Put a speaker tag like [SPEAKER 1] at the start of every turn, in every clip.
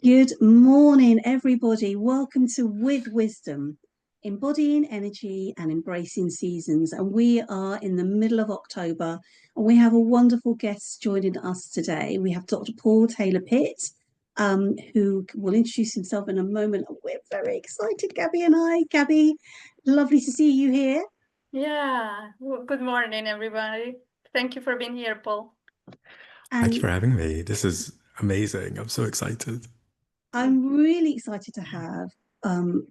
[SPEAKER 1] Good morning, everybody. Welcome to With Wisdom, embodying energy and embracing seasons. And we are in the middle of October, and we have a wonderful guest joining us today. We have Dr. Paul Taylor-Pitt, who will introduce himself in a moment. We're very excited, Gabby and I. Gabby, lovely to see you here.
[SPEAKER 2] Yeah, good morning, everybody. Thank you for being here, Paul.
[SPEAKER 3] Thank you for having me. This is amazing. I'm so excited.
[SPEAKER 1] I'm really excited to have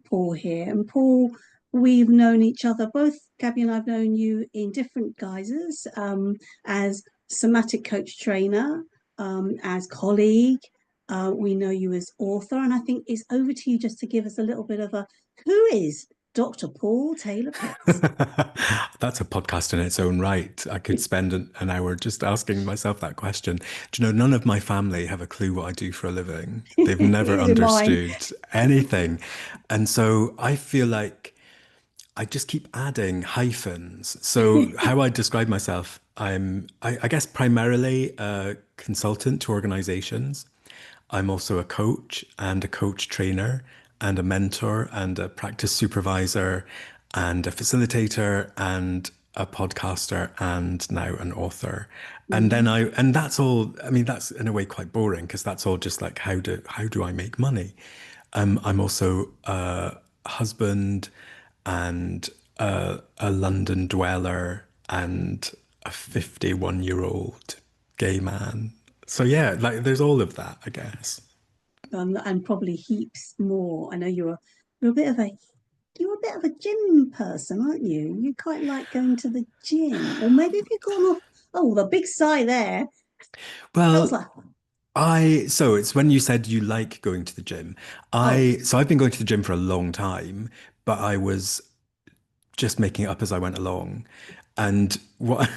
[SPEAKER 1] Paul here. And Paul, we've known each other, both Gabby and I've known you in different guises, as somatic coach trainer, as colleague. We know you as author, and I think it's over to you just to give us a little bit of a who is Dr. Paul Taylor-Pitt?
[SPEAKER 3] That's a podcast in its own right. I could spend an hour just asking myself that question. Do you know, none of my family have a clue what I do for a living. They've never
[SPEAKER 1] Neither do mine.
[SPEAKER 3] understood anything. And so I feel like I just keep adding hyphens. So how I describe myself, I guess, primarily a consultant to organizations. I'm also a coach and a coach trainer and a mentor and a practice supervisor and a facilitator and a podcaster and now an author. And then and that's all, I mean, that's in a way quite boring because that's all just like, how do I make money? I'm also a husband and a London dweller and a 51-year-old gay man. So yeah, like there's all of that, I guess.
[SPEAKER 1] And probably heaps more. I know you're a bit of a gym person, aren't you? You quite like going to the gym, or maybe if you've gone off. Oh, the big sigh there. Feels
[SPEAKER 3] Well,
[SPEAKER 1] like
[SPEAKER 3] so it's when you said you like going to the gym.
[SPEAKER 1] oh,
[SPEAKER 3] I've been going to the gym for a long time, but I was just making it up as I went along. And what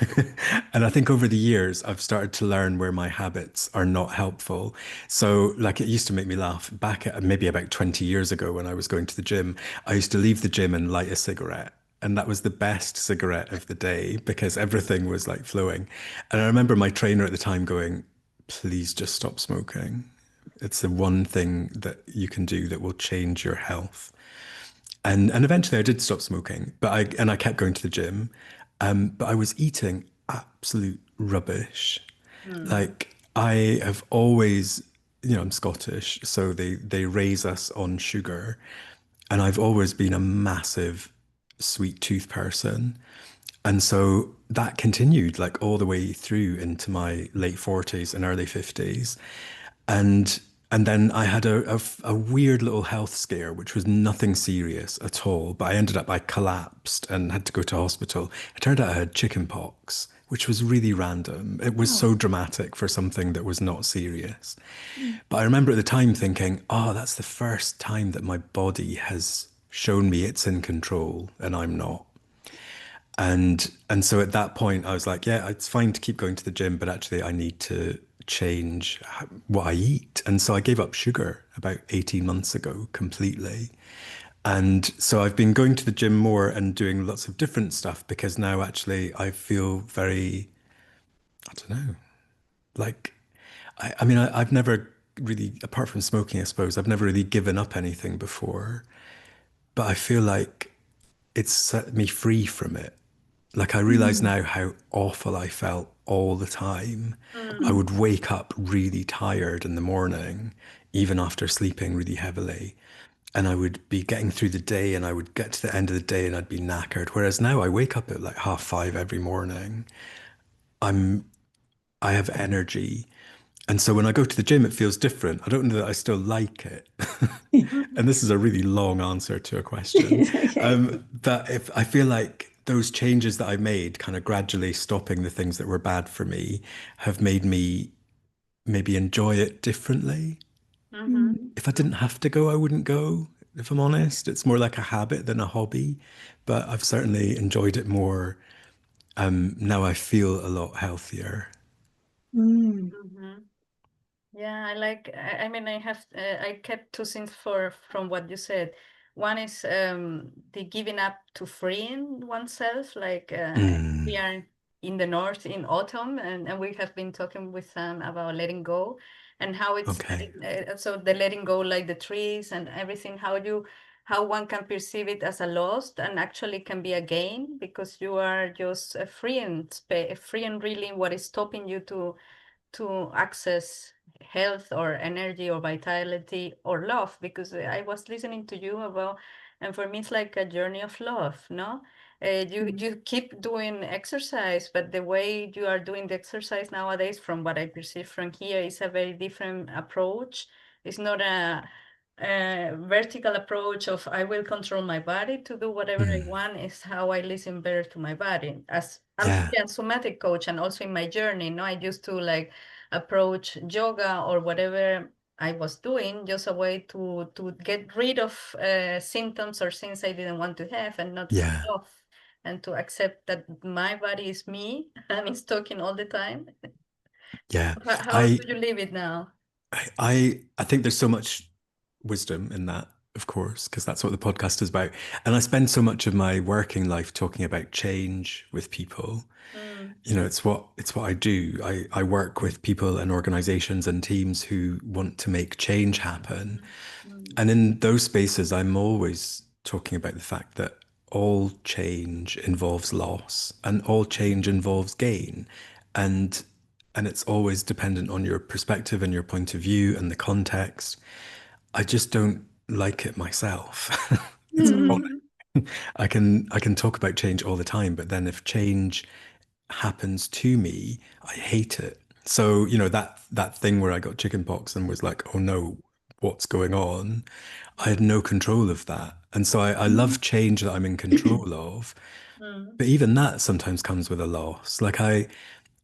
[SPEAKER 3] and I think over the years I've started to learn where my habits are not helpful. So like it used to make me laugh back at maybe about 20 years ago when I was going to the gym, I used to leave the gym and light a cigarette. And that was the best cigarette of the day because everything was like flowing. And I remember my trainer at the time going, please just stop smoking. It's the one thing that you can do that will change your health. And eventually I did stop smoking, but I kept going to the gym. But I was eating absolute rubbish. Like I have always, I'm Scottish, so they raise us on sugar, and I've always been a massive sweet tooth person. And so that continued like all the way through into my late 40s and early 50s. And and then I had a weird little health scare, which was nothing serious at all. But I collapsed and had to go to hospital. It turned out I had chicken pox, which was really random. It was
[SPEAKER 1] oh,
[SPEAKER 3] so dramatic for something that was not serious. But I remember at the time thinking, oh, that's the first time that my body has shown me it's in control and I'm not. And so at that point, I was like, yeah, it's fine to keep going to the gym, but actually, I need to change what I eat. And so I gave up sugar about 18 months ago completely. And so I've been going to the gym more and doing lots of different stuff because now actually I feel very, I don't know, like, I've never really, apart from smoking, I suppose, I've never really given up anything before, but I feel like it's set me free from it. Like I realize
[SPEAKER 1] mm,
[SPEAKER 3] now how awful I felt all the time. I
[SPEAKER 2] Mm.
[SPEAKER 3] would wake up really tired in the morning, even after sleeping really heavily. And I would be getting through the day and I would get to the end of the day and I'd be knackered. Whereas now I wake up at like 5:30 every morning. I have energy. And so when I go to the gym, it feels different. I don't know that I still like it. And this is a really long answer to a question.
[SPEAKER 1] okay.
[SPEAKER 3] But if I feel like those changes that I made, kind of gradually stopping the things that were bad for me, have made me maybe enjoy it differently.
[SPEAKER 2] Mm-hmm.
[SPEAKER 1] Mm.
[SPEAKER 3] If I didn't have to go, I wouldn't go, if I'm honest. It's more like a habit than a hobby, but I've certainly enjoyed it more. Now I feel a lot healthier.
[SPEAKER 1] Mm.
[SPEAKER 2] Mm-hmm. Yeah, I mean, I kept two things from what you said. One is the giving up to freeing oneself. Like we
[SPEAKER 3] Mm,
[SPEAKER 2] are in the north in autumn, and we have been talking with Sam about letting go. and how it's
[SPEAKER 3] Okay.
[SPEAKER 2] so the letting go, like the trees and everything, how one can perceive it as a loss and actually can be a gain, because you are just free and really what is stopping you to access health or energy or vitality or love. Because I was listening to you about, and for me it's like a journey of love, no? You keep doing exercise, but the way you are doing the exercise nowadays, from what I perceive from here, is a very different approach. It's not a vertical approach of I will control my body to do whatever I want. Is how I listen better to my body. As I'm
[SPEAKER 3] Yeah.
[SPEAKER 2] a somatic coach, and also in my journey, no, I used to like approach yoga or whatever I was doing, just a way to get rid of symptoms or things I didn't want to have, and not to
[SPEAKER 3] Yeah.
[SPEAKER 2] love and to accept that my body is me and it's talking all the time.
[SPEAKER 3] Yeah.
[SPEAKER 2] How do
[SPEAKER 3] I
[SPEAKER 2] you live it now?
[SPEAKER 3] I think there's so much wisdom in that, of course, because that's what the podcast is about. And I spend so much of my working life talking about change with people.
[SPEAKER 2] Mm,
[SPEAKER 3] You know, it's what I do. I work with people and organizations and teams who want to make change happen.
[SPEAKER 2] mm,
[SPEAKER 3] And in those spaces, I'm always talking about the fact that all change involves loss and all change involves gain. And it's always dependent on your perspective and your point of view and the context. I just don't like it myself. It's
[SPEAKER 1] Mm.
[SPEAKER 3] ironic. I can talk about change all the time, but then if change happens to me, I hate it. So, you know, that thing where I got chickenpox and was like, oh no, what's going on? I had no control of that. And so I love change that I'm in control of.
[SPEAKER 2] mm,
[SPEAKER 3] But even that sometimes comes with a loss. Like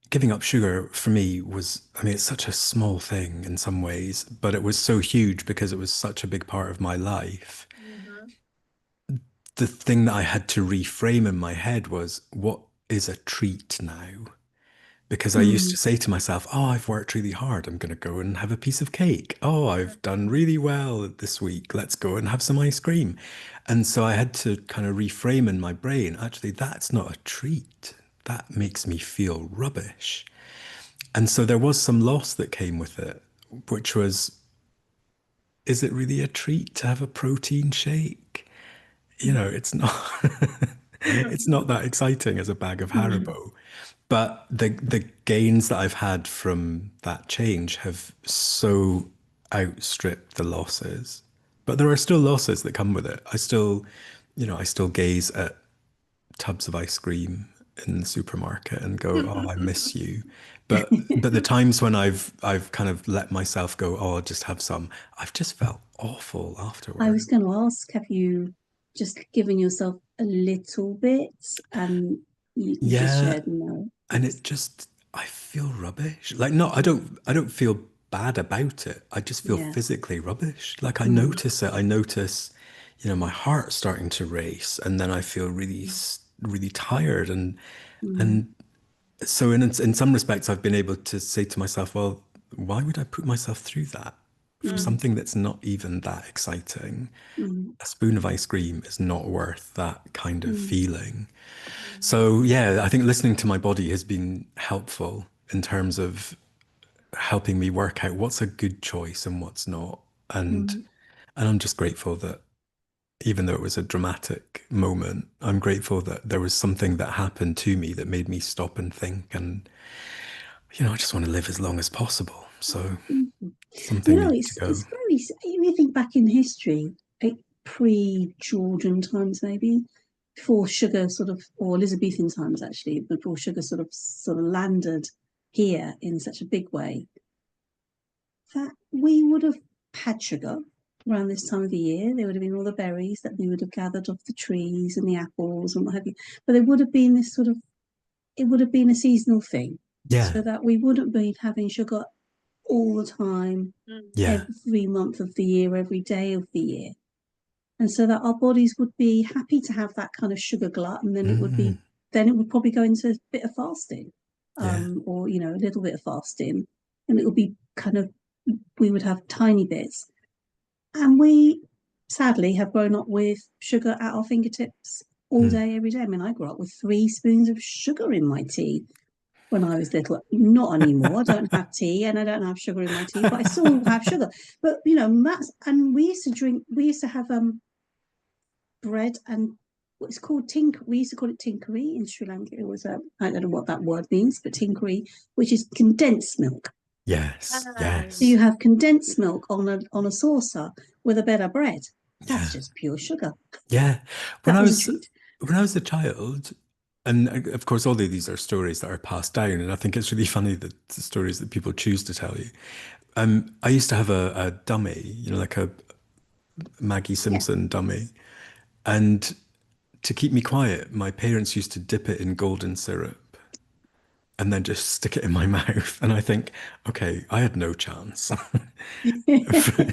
[SPEAKER 3] giving up sugar for me was, I mean, it's such a small thing in some ways, but it was so huge because it was such a big part of my life.
[SPEAKER 2] mhm,
[SPEAKER 3] The thing that I had to reframe in my head was, what is a treat now? Because I used
[SPEAKER 1] Mm.
[SPEAKER 3] to say to myself, oh, I've worked really hard. I'm going to go and have a piece of cake. Oh, I've done really well this week. Let's go and have some ice cream. And so I had to kind of reframe in my brain, actually, that's not a treat. That makes me feel rubbish. And so there was some loss that came with it, which was, is it really a treat to have a protein shake? You know, it's not it's not that exciting as a bag of
[SPEAKER 1] Mm.
[SPEAKER 3] Haribo. But the gains that I've had from that change have so outstripped the losses. But there are still losses that come with it. I still, you know, I still gaze at tubs of ice cream in the supermarket and go, "Oh, I miss you." But the times when I've kind of let myself go, "Oh, I'll just have some," I've just felt awful
[SPEAKER 1] I was
[SPEAKER 3] afterward.
[SPEAKER 1] going to ask, have you just given yourself a little bit? And you just
[SPEAKER 3] Yeah,
[SPEAKER 1] shared no.
[SPEAKER 3] and
[SPEAKER 1] It's,
[SPEAKER 3] it just I feel rubbish. Like no, I don't feel bad about it. I just feel
[SPEAKER 1] yeah.
[SPEAKER 3] physically rubbish. Like I
[SPEAKER 1] Mm.
[SPEAKER 3] notice it. I notice, you know, my heart starting to race, and then I feel really really tired
[SPEAKER 1] Mm.
[SPEAKER 3] and so in some respects I've been able to say to myself, well, why would I put myself through that for
[SPEAKER 1] Mm.
[SPEAKER 3] something that's not even that exciting?
[SPEAKER 1] Mm.
[SPEAKER 3] A spoon of ice cream is not worth that kind of
[SPEAKER 1] Mm.
[SPEAKER 3] feeling. So yeah, I think listening to my body has been helpful in terms of helping me work out what's a good choice and what's not. And
[SPEAKER 1] Mm.
[SPEAKER 3] and I'm just grateful that even though it was a dramatic moment, I'm grateful that there was something that happened to me that made me stop and think. And, you know, I just want to live as long as possible. So
[SPEAKER 1] Mm. You
[SPEAKER 3] something
[SPEAKER 1] know,
[SPEAKER 3] needs to go.
[SPEAKER 1] it's very. If you think back in history, pre-Georgian times, maybe before sugar sort of, or Elizabethan times actually, before sugar sort of landed here in such a big way, that we would have had sugar around this time of the year. There would have been all the berries that we would have gathered off the trees and the apples and what have you. But there would have been this sort of, it would have been a seasonal thing,
[SPEAKER 3] Yeah.
[SPEAKER 1] so that we wouldn't be having sugar all the time,
[SPEAKER 2] mm,
[SPEAKER 3] Yeah.
[SPEAKER 1] every month of the year, every day of the year. And so that our bodies would be happy to have that kind of sugar glut, and
[SPEAKER 3] Mm,
[SPEAKER 1] then it would probably go into a bit of fasting,
[SPEAKER 3] yeah.
[SPEAKER 1] or a little bit of fasting, and it would be kind of, we would have tiny bits, and we sadly have grown up with sugar at our fingertips all
[SPEAKER 3] Mm,
[SPEAKER 1] day, every day. I mean, I grew up with 3 spoons of sugar in my tea when I was little. Not anymore. I don't have tea and I don't have sugar in my tea, but I still have sugar. But you know, Matt's, and we used to drink. We used to have bread and what's called tink. We used to call it tinkery in Sri Lanka. It was I don't know what that word means, but tinkery, which is condensed milk.
[SPEAKER 3] Yes,
[SPEAKER 1] So you
[SPEAKER 3] yes,
[SPEAKER 1] have condensed milk on a saucer with a bed of bread. That's
[SPEAKER 3] yeah,
[SPEAKER 1] just pure sugar.
[SPEAKER 3] yeah. When
[SPEAKER 1] That
[SPEAKER 3] I
[SPEAKER 1] was a
[SPEAKER 3] was
[SPEAKER 1] treat.
[SPEAKER 3] when I was a child, and of course, all of these are stories that are passed down, and I think it's really funny that the stories that people choose to tell you. I used to have a dummy, you know, like a Maggie
[SPEAKER 1] Yeah.
[SPEAKER 3] Simpson dummy, and to keep me quiet, my parents used to dip it in golden syrup and then just stick it in my mouth. And I think, okay, I had no chance.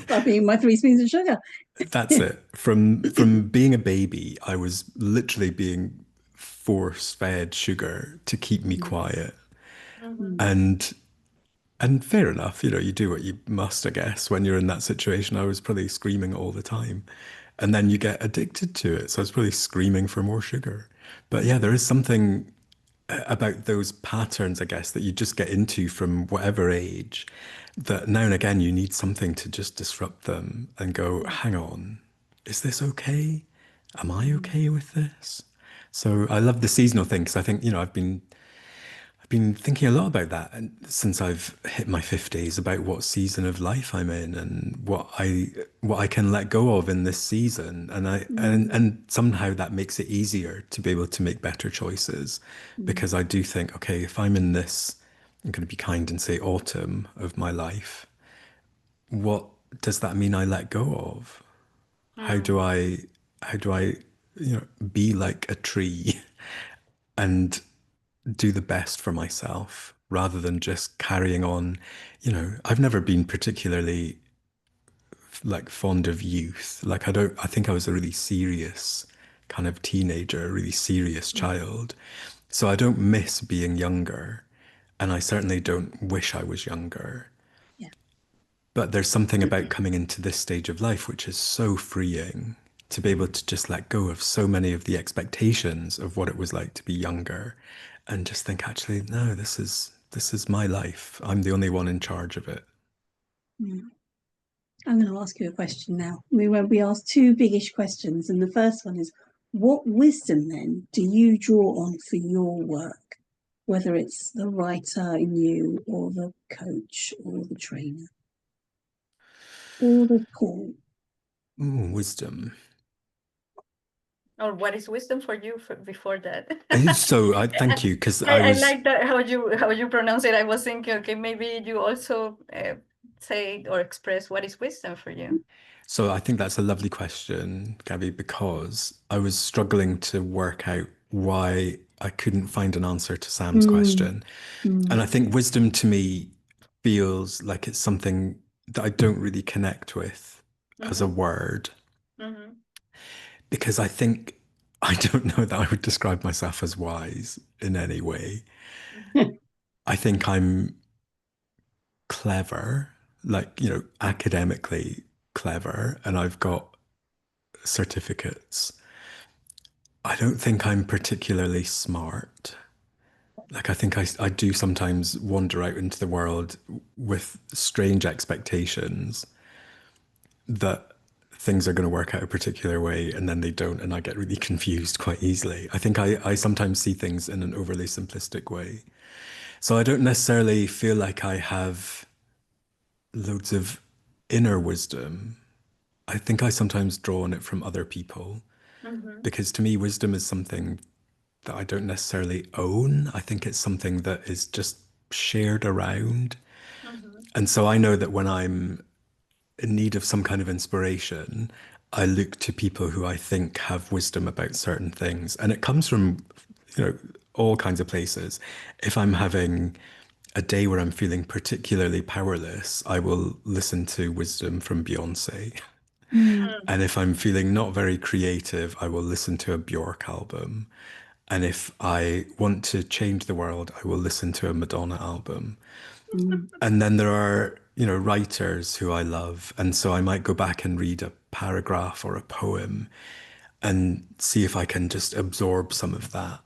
[SPEAKER 1] By being my 3 spoons of sugar.
[SPEAKER 3] That's it. From being a baby, I was literally being force fed sugar to keep me
[SPEAKER 1] Mm,
[SPEAKER 3] quiet.
[SPEAKER 2] Mm-hmm.
[SPEAKER 1] mm,
[SPEAKER 3] And and fair enough, you know, you do what you must, I guess, when you're in that situation. I was probably screaming all the time. And then you get addicted to it. So I was probably screaming for more sugar. But yeah, there is something about those patterns, I guess, that you just get into from whatever age, that now and again you need something to just disrupt them and go, hang on, is this okay? Am I
[SPEAKER 1] mm,
[SPEAKER 3] okay with this? So I love the seasonal thing because I think, you know, I've been thinking a lot about that and since I've hit my 50s about what season of life I'm in and what I can let go of in this season and I
[SPEAKER 1] mm,
[SPEAKER 3] and somehow that makes it easier to be able to make better choices
[SPEAKER 1] mm,
[SPEAKER 3] because I do think okay, if I'm in this, I'm going to be kind and say autumn of my life, what does that mean I let go of? How do
[SPEAKER 2] Mm.
[SPEAKER 3] I how do I you know be like a tree and do the best for myself rather than just carrying on. You know, I've never been particularly like fond of youth. Like I think I was a really serious kind of teenager, a really serious
[SPEAKER 1] mm.
[SPEAKER 3] child. So I don't miss being younger. And I certainly don't wish I was younger.
[SPEAKER 1] Yeah.
[SPEAKER 3] But there's something about coming into this stage of life which is so freeing to be able to just let go of so many of the expectations of what it was like to be younger and just think, actually, no, this is my life. I'm the only one in charge of it.
[SPEAKER 1] Mm. I'm going to ask you a question now. We asked two biggish questions, and the first one is, what wisdom then do you draw on for your work, whether it's the writer in you, or the coach, or the trainer, or the Paul?
[SPEAKER 3] Ooh, wisdom.
[SPEAKER 2] Or what is wisdom for you before that?
[SPEAKER 3] So I thank you because
[SPEAKER 2] I like that how you pronounce it. I was thinking, okay, maybe you also say or express what is wisdom for you.
[SPEAKER 3] so I think that's a lovely question, Gabby, because I was struggling to work out why I couldn't find an answer to Sam's
[SPEAKER 1] Mm,
[SPEAKER 3] question. And
[SPEAKER 1] mm,
[SPEAKER 3] I think wisdom to me feels like it's something that I don't really connect with as a
[SPEAKER 2] Mm-hmm.
[SPEAKER 3] word
[SPEAKER 2] Mm-hmm.
[SPEAKER 3] because I think I don't know that I would describe myself as wise in any way. I think I'm clever, like, you know, academically clever, and I've got certificates. I don't think I'm particularly smart. Like, I think I do sometimes wander out into the world with strange expectations that things are going to work out a particular way and then they don't, and I get really confused quite easily. I think I sometimes see things in an overly simplistic way. So I don't necessarily feel like I have loads of inner wisdom. I think I sometimes draw on it from other people
[SPEAKER 2] Mm-hmm.
[SPEAKER 3] because to me, wisdom is something that I don't necessarily own. I think it's something that is just shared around.
[SPEAKER 2] Mm-hmm.
[SPEAKER 3] And so I know that when I'm in need of some kind of inspiration, I look to people who I think have wisdom about certain things. And it comes from, you know, all kinds of places. If I'm having a day where I'm feeling particularly powerless, I will listen to wisdom from Beyonce.
[SPEAKER 1] mm,
[SPEAKER 3] And if I'm feeling not very creative, I will listen to a Bjork album. And if I want to change the world, I will listen to a Madonna album.
[SPEAKER 1] mm,
[SPEAKER 3] And then there are, you know, writers who I love. And so I might go back and read a paragraph or a poem and see if I can just absorb some of that.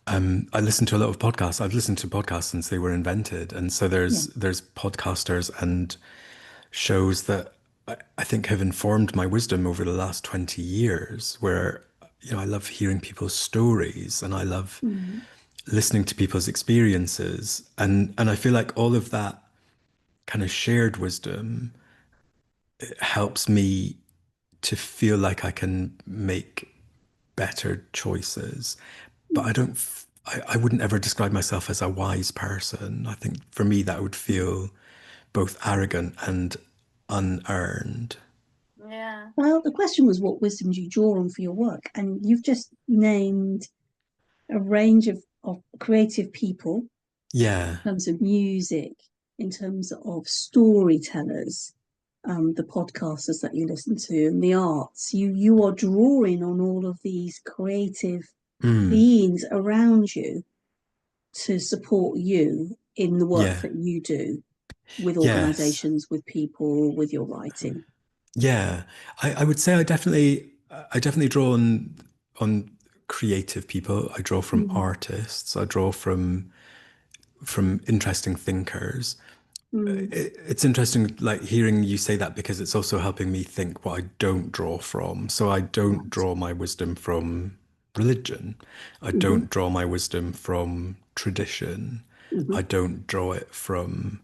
[SPEAKER 3] I listen to a lot of podcasts. I've listened to podcasts since they were invented, and so
[SPEAKER 1] Yeah.
[SPEAKER 3] there's podcasters and shows that I think have informed my wisdom over the last 20 years. Where I love hearing people's stories, and I love
[SPEAKER 1] Mm.
[SPEAKER 3] listening to people's experiences, and I feel like all of that kind of shared wisdom helps me to feel like I can make better choices. But I wouldn't ever describe myself as a wise person. I think for me, that would feel both arrogant and unearned.
[SPEAKER 2] Yeah.
[SPEAKER 1] Well, the question was what wisdom do you draw on for your work? And you've just named a range of creative people
[SPEAKER 3] Yeah.
[SPEAKER 1] in terms of music, in terms of storytellers, the podcasters that you listen to, and the arts. You are drawing on all of these creative
[SPEAKER 3] Mm.
[SPEAKER 1] beings around you to support you in the work
[SPEAKER 3] Yeah.
[SPEAKER 1] that you do with
[SPEAKER 3] Yes.
[SPEAKER 1] organizations, with people, with your writing.
[SPEAKER 3] Yeah. I would say I definitely draw on creative people. I draw from
[SPEAKER 1] Mm,
[SPEAKER 3] artists. I draw from interesting thinkers.
[SPEAKER 1] mm,
[SPEAKER 3] It's interesting, like hearing you say that because it's also helping me think what I don't draw from. So I don't
[SPEAKER 1] right.
[SPEAKER 3] draw my wisdom from religion. I
[SPEAKER 1] Mm-hmm,
[SPEAKER 3] don't draw my wisdom from tradition.
[SPEAKER 1] mm-hmm,
[SPEAKER 3] I don't draw it from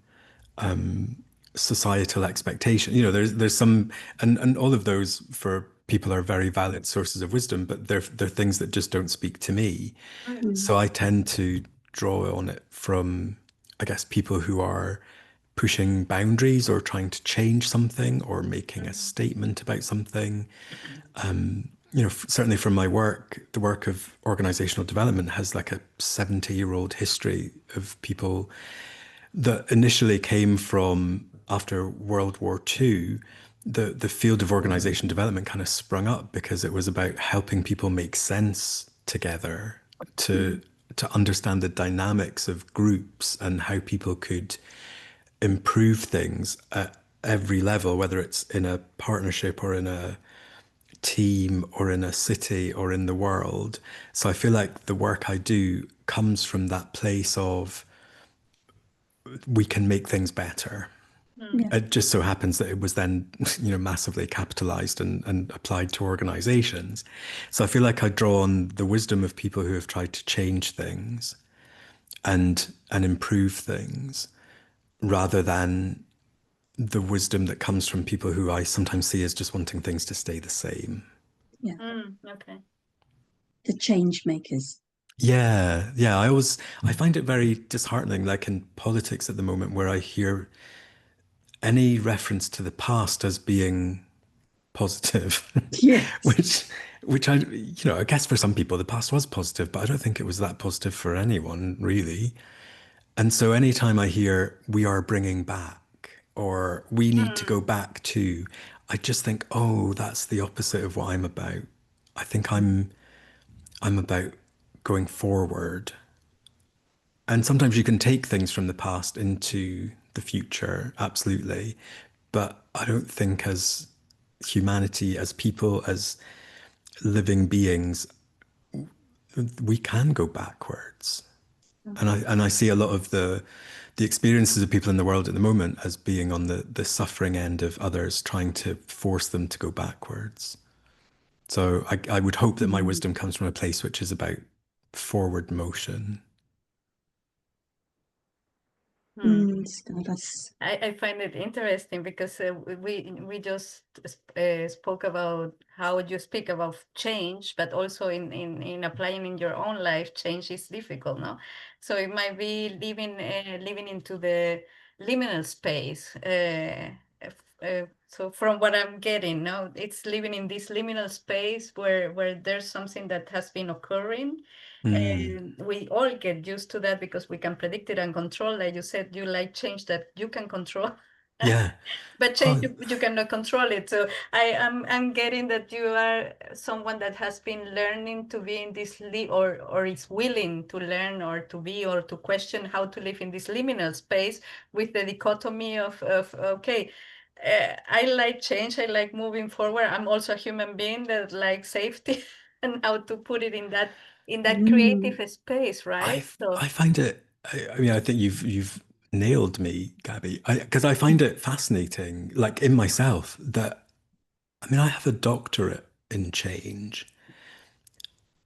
[SPEAKER 3] societal expectation. There's some, and all of those for people are very valid sources of wisdom, but they're things that just don't speak to me.
[SPEAKER 2] Mm.
[SPEAKER 1] mm,
[SPEAKER 3] So I tend to draw on it from, I guess, people who are pushing boundaries or trying to change something or making a
[SPEAKER 2] Mm.
[SPEAKER 3] statement about something. Certainly from my work, the work of organizational development has like a 70-year-old history of people that initially came from after World War II. The field of organization development kind of sprung up because it was about helping people make sense together to
[SPEAKER 1] mm,
[SPEAKER 3] to understand the dynamics of groups and how people could improve things at every level, whether it's in a partnership or in a team or in a city or in the world. So I feel like the work I do comes from that place of we can make things better.
[SPEAKER 2] Mm.
[SPEAKER 1] yeah.
[SPEAKER 3] It just so happens that it was then, massively capitalized and applied to organizations. So I feel like I draw on the wisdom of people who have tried to change things and improve things rather than the wisdom that comes from people who I sometimes see as just wanting things to stay the same.
[SPEAKER 1] Yeah.
[SPEAKER 2] Okay.
[SPEAKER 1] The change makers.
[SPEAKER 3] Yeah, yeah. I find it very disheartening, like in politics at the moment, where I hear any reference to the past as being positive,
[SPEAKER 1] Yes.
[SPEAKER 3] which I guess for some people the past was positive, but I don't think it was that positive for anyone really. And so anytime I hear we are bringing back or we need to go
[SPEAKER 2] Mm.
[SPEAKER 3] back to, I just think, oh, that's the opposite of what I'm about. I think
[SPEAKER 1] Mm,
[SPEAKER 3] I'm about going forward. And sometimes you can take things from the past into the future, absolutely. But I don't think as humanity, as people, as living beings, we can go backwards. And I see a lot of the experiences of people in the world at the moment as being on the suffering end of others trying to force them to go backwards. So I would hope that my
[SPEAKER 1] mm,
[SPEAKER 3] wisdom comes from a place which is about forward motion.
[SPEAKER 2] Mm.
[SPEAKER 1] so that's
[SPEAKER 2] I find it interesting because we just spoke about how you speak about change, but also in applying in your own life, change is difficult, no? So it might be living into the liminal space. So from what I'm getting, no, it's living in this liminal space where there's something that has been occurring.
[SPEAKER 3] Mm,
[SPEAKER 2] And we all get used to that because we can predict it and control. Like you said, you like change that you can control,
[SPEAKER 3] yeah.
[SPEAKER 2] but change
[SPEAKER 3] Oh,
[SPEAKER 2] you cannot control it. So I'm getting that you are someone that has been learning to be in this or is willing to learn or to be or to question how to live in this liminal space with the dichotomy of okay. I like change. I like moving forward. I'm also a human being that likes safety and how to put it in that in that creative space, right?
[SPEAKER 3] I find it. I mean, I think you've nailed me, Gabby. Because I find it fascinating, like in myself, that I mean, I have a doctorate in change.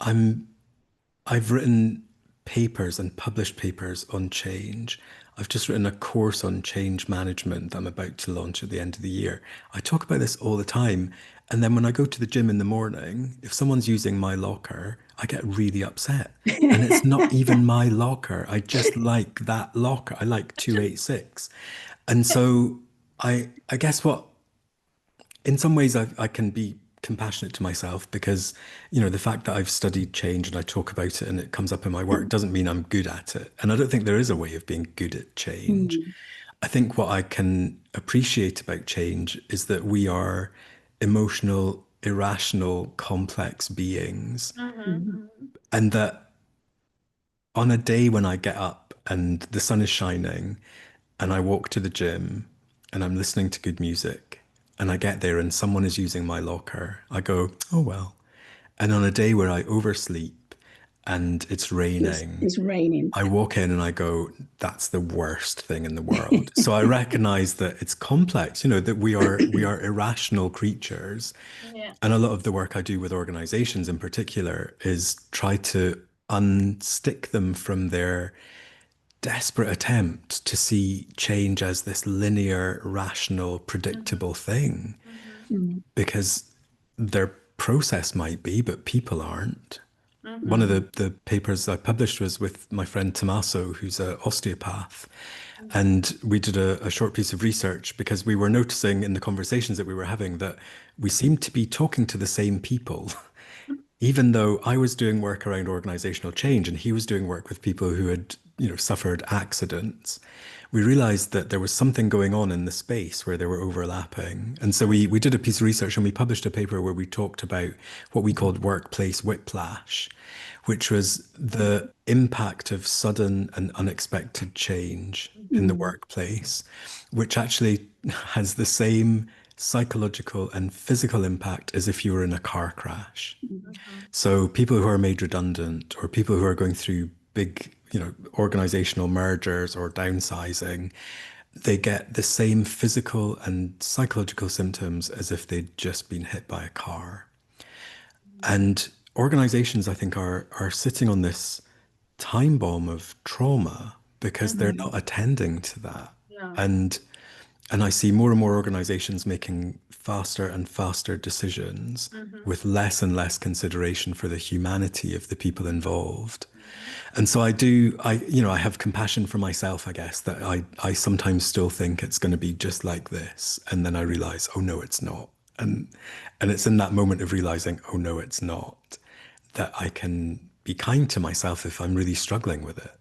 [SPEAKER 3] I'm I've written papers and published papers on change. I've just written a course on change management that I'm about to launch at the end of the year. I talk about this all the time. And then when I go to the gym in the morning, if someone's using my locker, I get really upset. And it's not even my locker. I just like that locker. I like 286. And so I guess what in some ways I can be compassionate to myself because the fact that I've studied change and I talk about it and it comes up in my work doesn't mean I'm good at it, and I don't think there is a way of being good at change. I think what I can appreciate about change is that we are emotional, irrational, complex beings, and that on a day when I get up and the sun is shining and I walk to the gym and I'm listening to good music and I get there and someone is using my locker, I go, oh well. And on a day where I oversleep and it's raining,
[SPEAKER 1] It's raining.
[SPEAKER 3] I walk in and I go, that's the worst thing in the world. So I recognize that it's complex, that we are irrational creatures.
[SPEAKER 2] Yeah.
[SPEAKER 3] And a lot of the work I do with organizations in particular is try to unstick them from their desperate attempt to see change as this linear, rational, predictable thing, because their process might be, but people aren't. One of the papers I published was with my friend Tommaso, who's an osteopath. And we did a short piece of research because we were noticing in the conversations that we were having that we seemed to be talking to the same people. Even though I was doing work around organizational change and he was doing work with people who had, suffered accidents, we realized that there was something going on in the space where they were overlapping. And so we did a piece of research and we published a paper where we talked about what we called workplace whiplash, which was the impact of sudden and unexpected change in the workplace, which actually has the same psychological and physical impact as if you were in a car crash. So people who are made redundant or people who are going through big, organizational mergers or downsizing, they get the same physical and psychological symptoms as if they'd just been hit by a car. And organizations, I think, are sitting on this time bomb of trauma because they're not attending to that.
[SPEAKER 2] Yeah.
[SPEAKER 3] And I see more and more organizations making faster and faster decisions with less and less consideration for the humanity of the people involved. And so I have compassion for myself, I guess, that I sometimes still think it's going to be just like this. And then I realize, oh no, it's not. And it's in that moment of realizing, oh no, it's not, that I can be kind to myself if I'm really struggling with it.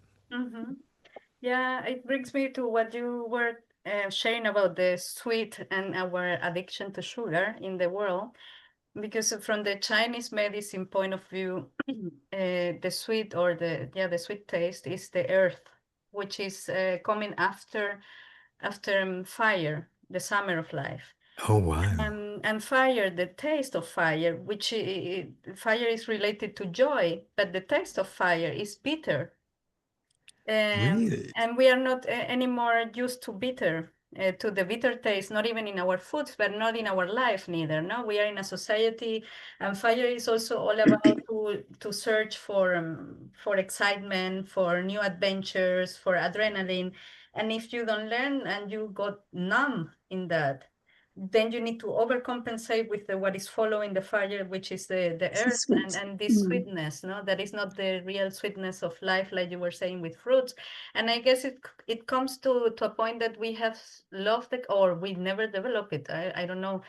[SPEAKER 2] Yeah, it brings me to what you were sharing about the sweet and our addiction to sugar in the world. Because from the Chinese medicine point of view, the sweet or the sweet taste is the earth, which is coming after fire, the summer of life.
[SPEAKER 3] Oh, wow.
[SPEAKER 2] And fire, the taste of fire, which fire is related to joy, but the taste of fire is bitter.
[SPEAKER 3] Really?
[SPEAKER 2] And we are not anymore used to bitter, to the bitter taste, not even in our foods, but not in our life neither. No, we are in a society, and fire is also all about to search for excitement, for new adventures, for adrenaline. And if you don't learn and you got numb in that, then you need to overcompensate with what is following the fire, which is the earth and this sweetness, no? That is not the real sweetness of life, like you were saying with fruits. And I guess it comes to a point that we have lost it, or we never develop it. I don't know.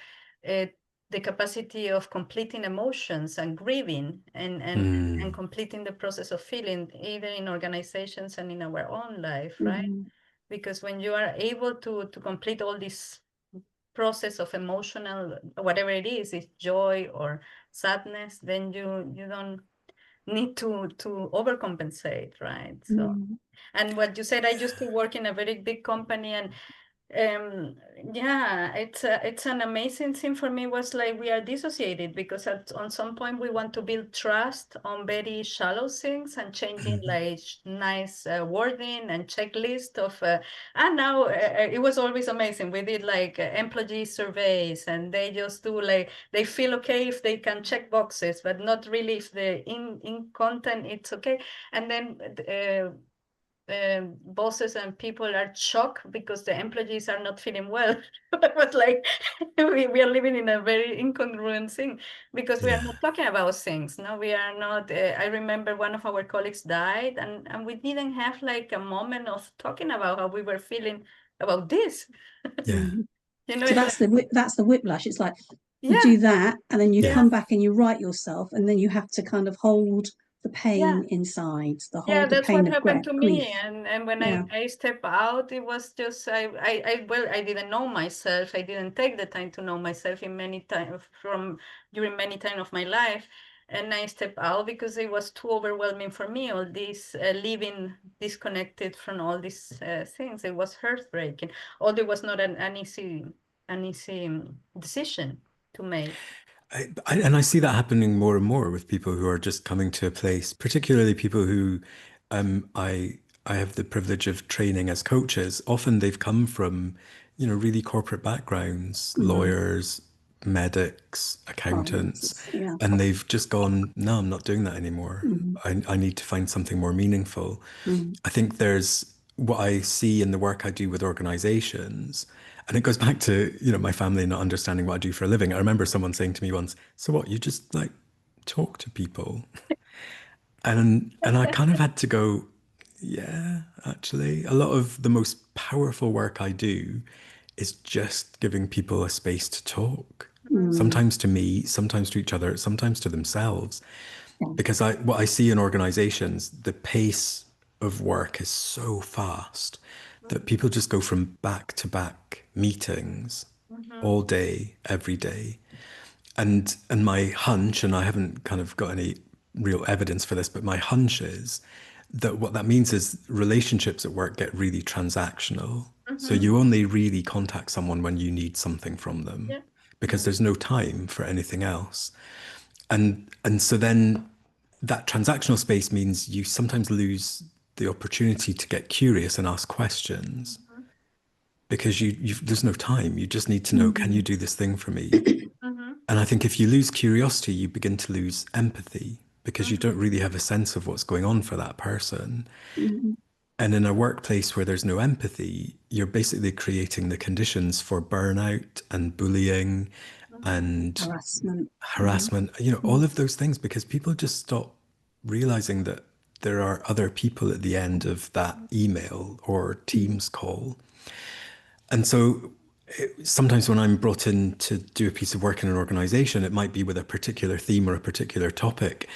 [SPEAKER 2] The capacity of completing emotions and grieving and completing the process of feeling, either in organizations and in our own life, right? Because when you are able to complete all this process of emotional, whatever it is joy or sadness, then you don't need to overcompensate, right? So and what you said, I used to work in a very big company, and um, yeah, it's an amazing thing for me was like we are dissociated because on some point we want to build trust on very shallow things and changing like nice wording and checklist of and now it was always amazing. We did like employee surveys and they just do like they feel okay if they can check boxes, but not really if the in content it's okay. And then bosses and people are shocked because the employees are not feeling well. It was like we are living in a very incongruent thing because we are not talking about things. No, we are not. I remember one of our colleagues died, and we didn't have like a moment of talking about how we were feeling about this.
[SPEAKER 3] Yeah.
[SPEAKER 2] You know,
[SPEAKER 1] So
[SPEAKER 2] it's
[SPEAKER 1] that's the whiplash. It's like you
[SPEAKER 2] yeah,
[SPEAKER 1] do that, and then you
[SPEAKER 3] Yeah.
[SPEAKER 1] come back and you write yourself, and then you have to kind of hold the
[SPEAKER 2] yeah.
[SPEAKER 1] pain inside,
[SPEAKER 2] Yeah,
[SPEAKER 1] the
[SPEAKER 2] that's
[SPEAKER 1] pain
[SPEAKER 2] what
[SPEAKER 1] of
[SPEAKER 2] happened to
[SPEAKER 1] grief.
[SPEAKER 2] me. And when
[SPEAKER 1] Yeah.
[SPEAKER 2] I step out, it was just I didn't know myself. I didn't take the time to know myself in many times from during many time of my life. And I stepped out because it was too overwhelming for me. All this living disconnected from all these things. It was heartbreaking. Although it was not an easy decision to make.
[SPEAKER 3] And I see that happening more and more with people who are just coming to a place, particularly people who um, I I have the privilege of training as coaches. Often they've come from, really corporate backgrounds,
[SPEAKER 1] Mm.
[SPEAKER 3] lawyers, medics, accountants,
[SPEAKER 1] Finances. Yeah.
[SPEAKER 3] and they've just gone, no, I'm not doing that anymore.
[SPEAKER 1] Mm.
[SPEAKER 3] I need to find something more meaningful.
[SPEAKER 1] Mm.
[SPEAKER 3] I think there's what I see in the work I do with organizations, and it goes back to, my family not understanding what I do for a living. I remember someone saying to me once, so what, you just like talk to people? And I kind of had to go, yeah, actually, a lot of the most powerful work I do is just giving people a space to talk.
[SPEAKER 1] Mm.
[SPEAKER 3] Sometimes to me, sometimes to each other, sometimes to themselves.
[SPEAKER 1] Yeah.
[SPEAKER 3] Because what I see in organizations, the pace of work is so fast that people just go from back to back meetings
[SPEAKER 2] Mhm.
[SPEAKER 3] all day, every day. And my hunch, and I haven't kind of got any real evidence for this, but my hunch is that what that means is relationships at work get really transactional. So
[SPEAKER 2] Mhm.
[SPEAKER 3] you only really contact someone when you need something from them
[SPEAKER 2] Yeah.
[SPEAKER 3] because
[SPEAKER 2] Yeah.
[SPEAKER 3] there's no time for anything else. And so then that transactional space means you sometimes lose the opportunity to get curious and ask questions
[SPEAKER 2] Mhm.
[SPEAKER 3] because there's no time. You just need to know, can you
[SPEAKER 1] Mm.
[SPEAKER 3] do this thing for me?
[SPEAKER 2] Mhm.
[SPEAKER 3] And I think if you lose curiosity, you begin to lose empathy because you don't
[SPEAKER 2] Mhm.
[SPEAKER 3] really have a sense of what's going on for that person.
[SPEAKER 1] Mm.
[SPEAKER 3] And in a workplace where there's no empathy, you're basically creating the conditions for burnout and bullying
[SPEAKER 2] Mhm.
[SPEAKER 3] and
[SPEAKER 1] Harassment. Mm.
[SPEAKER 3] harassment,
[SPEAKER 1] Mm.
[SPEAKER 3] all of those things because people just stop realizing that there are other people at the end of that email or
[SPEAKER 1] Mm.
[SPEAKER 3] Teams call. And so sometimes when I'm brought in to do a piece of work in an organization, it might be with a particular theme or a particular topic.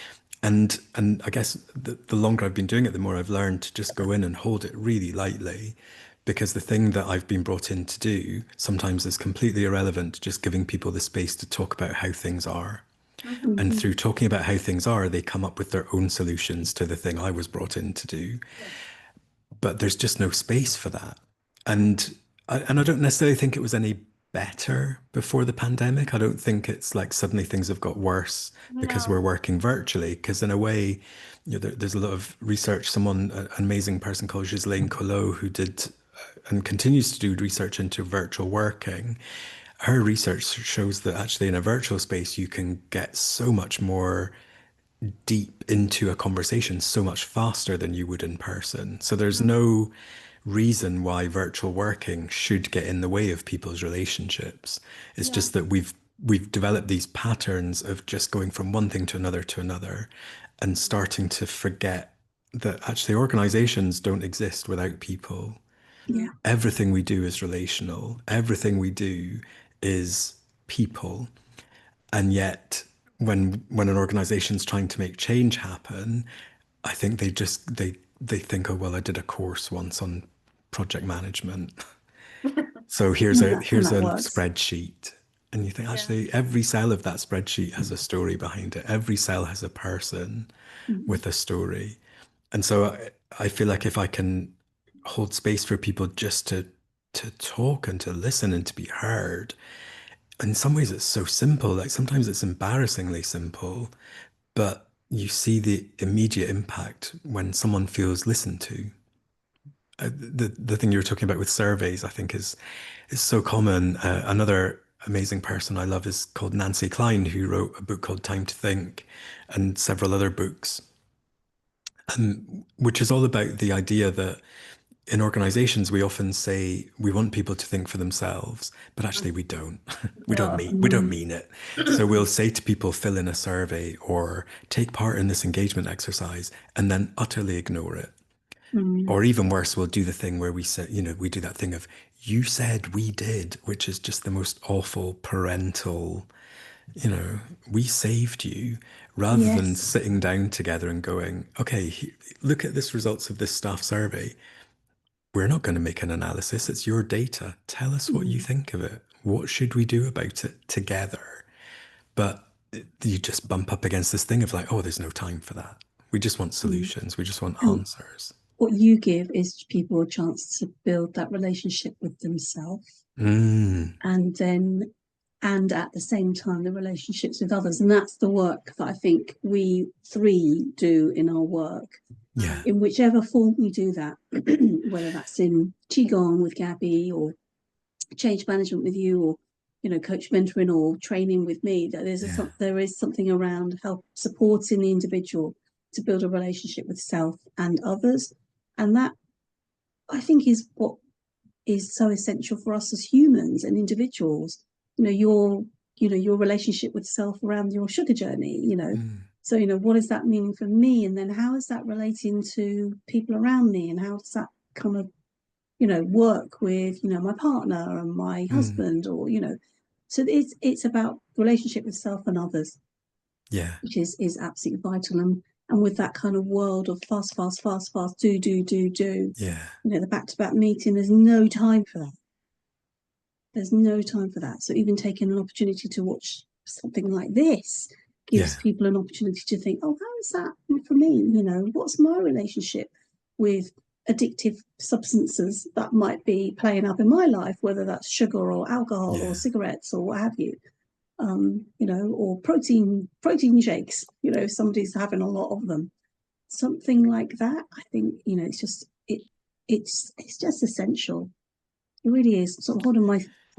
[SPEAKER 3] And I guess the longer I've been doing it, the more I've learned to just go in and hold it really lightly. Because the thing that I've been brought in to do sometimes is completely irrelevant to just giving people the space to talk about how things are.
[SPEAKER 2] Mhm.
[SPEAKER 3] And
[SPEAKER 1] Mm.
[SPEAKER 3] through talking about how things are, they come up with their own solutions to the thing I was brought in to do.
[SPEAKER 2] Yeah.
[SPEAKER 3] But there's just no space for that. And I don't necessarily think it was any better before the pandemic. I don't think it's like suddenly things have got worse because we're
[SPEAKER 2] No.
[SPEAKER 3] working virtually. Because in a way, there's a lot of research. An amazing person called Ghislaine Collot, who did and continues to do research into virtual working. Her research shows that actually in a virtual space, you can get so much more deep into a conversation so much faster than you would in person. So there's
[SPEAKER 2] Mhm.
[SPEAKER 3] no reason why virtual working should get in the way of people's relationships. It's
[SPEAKER 2] Yeah.
[SPEAKER 3] just that we've developed these patterns of just going from one thing to another and starting to forget that actually organizations don't exist without people.
[SPEAKER 1] Yeah.
[SPEAKER 3] Everything we do is relational. Everything we do is people. And yet, when an organization's trying to make change happen, I think they think, oh well, I did a course once on project management, so here's a
[SPEAKER 1] And
[SPEAKER 3] here's
[SPEAKER 1] that
[SPEAKER 3] a
[SPEAKER 1] works.
[SPEAKER 3] spreadsheet, and you think
[SPEAKER 2] Yeah.
[SPEAKER 3] actually every cell of that spreadsheet has a story behind it. Every cell has a person
[SPEAKER 1] Mm.
[SPEAKER 3] with a story, and so I feel like if I can hold space for people just to to talk and to listen and to be heard. In some ways, it's so simple. Like sometimes it's embarrassingly simple, but you see the immediate impact when someone feels listened to. The thing you were talking about with surveys, I think, is so common. Another amazing person I love is called Nancy Klein, who wrote a book called Time to Think, and several other books, which is all about the idea that in organizations we often say we want people to think for themselves, but actually we don't.
[SPEAKER 2] No.
[SPEAKER 3] We don't mean it. So we'll say to people, fill in a survey or take part in this engagement exercise, and then utterly ignore it. Or even worse, we'll do the thing where we say, we do that thing of, you said we did, which is just the most awful parental, we saved you, rather than
[SPEAKER 1] Yes.
[SPEAKER 3] sitting down together and going, okay, look at this results of this staff survey. We're not going to make an analysis. It's your data. Tell us what you think of it. What should we do about it together? But you just bump up against this thing of like, oh, there's no time for that. We just want solutions. We just want
[SPEAKER 1] And
[SPEAKER 3] answers.
[SPEAKER 1] what you give is people a chance to build that relationship with themselves, and at the same time the relationships with others. And that's the work that I think we three do in our work,
[SPEAKER 3] Yeah.
[SPEAKER 1] in whichever form we do that, whether that's in qigong with Gabby, or change management with you, or coach mentoring or training with me. That there is something around help supporting the individual to build a relationship with self and others. And that, I think, is what is so essential for us as humans and individuals. Your relationship with self around your sugar journey. So what is that meaning for me, and then how is that relating to people around me, and how does that kind of work with my partner and my husband, or so it's about relationship with self and others, which is absolutely vital. And with that kind of world of fast, do, the back-to-back meeting, there's no time for that. There's no time for that. So even taking an opportunity to watch something like this gives people an opportunity to think, oh, how is that for me? What's my relationship with addictive substances that might be playing up in my life, whether that's sugar or alcohol or cigarettes or what have you. Or protein shakes, if somebody's having a lot of them, something like that. I think, it's just essential. It really is. Sort of holding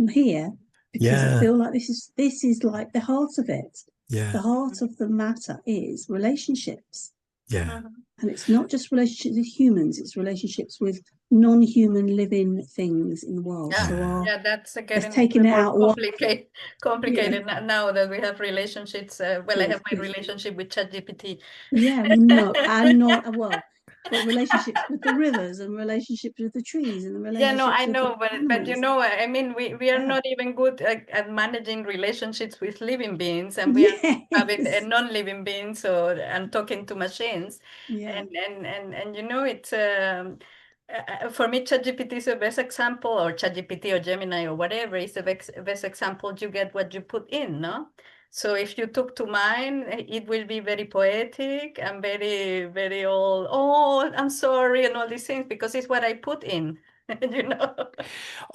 [SPEAKER 1] I'm here because I feel like this is like the heart of it. The heart of the matter is relationships. And it's not just relationships with humans, it's relationships with non-human living things in the world.
[SPEAKER 2] That's getting
[SPEAKER 1] taking it out
[SPEAKER 2] complicated now that we have relationships. I have my relationship with ChatGPT.
[SPEAKER 1] But relationships with the rivers, and relationships with the trees, and the relationships.
[SPEAKER 2] I know, but I mean, we are not even good at managing relationships with living beings, and we are having non-living beings, and talking to machines. And it's for me, ChatGPT is the best example, or ChatGPT or Gemini or whatever is the best example. You get what you put in, no? So if you took to mine, it will be very poetic and very, very all, oh, I'm sorry, and all these things, because it's what I put in,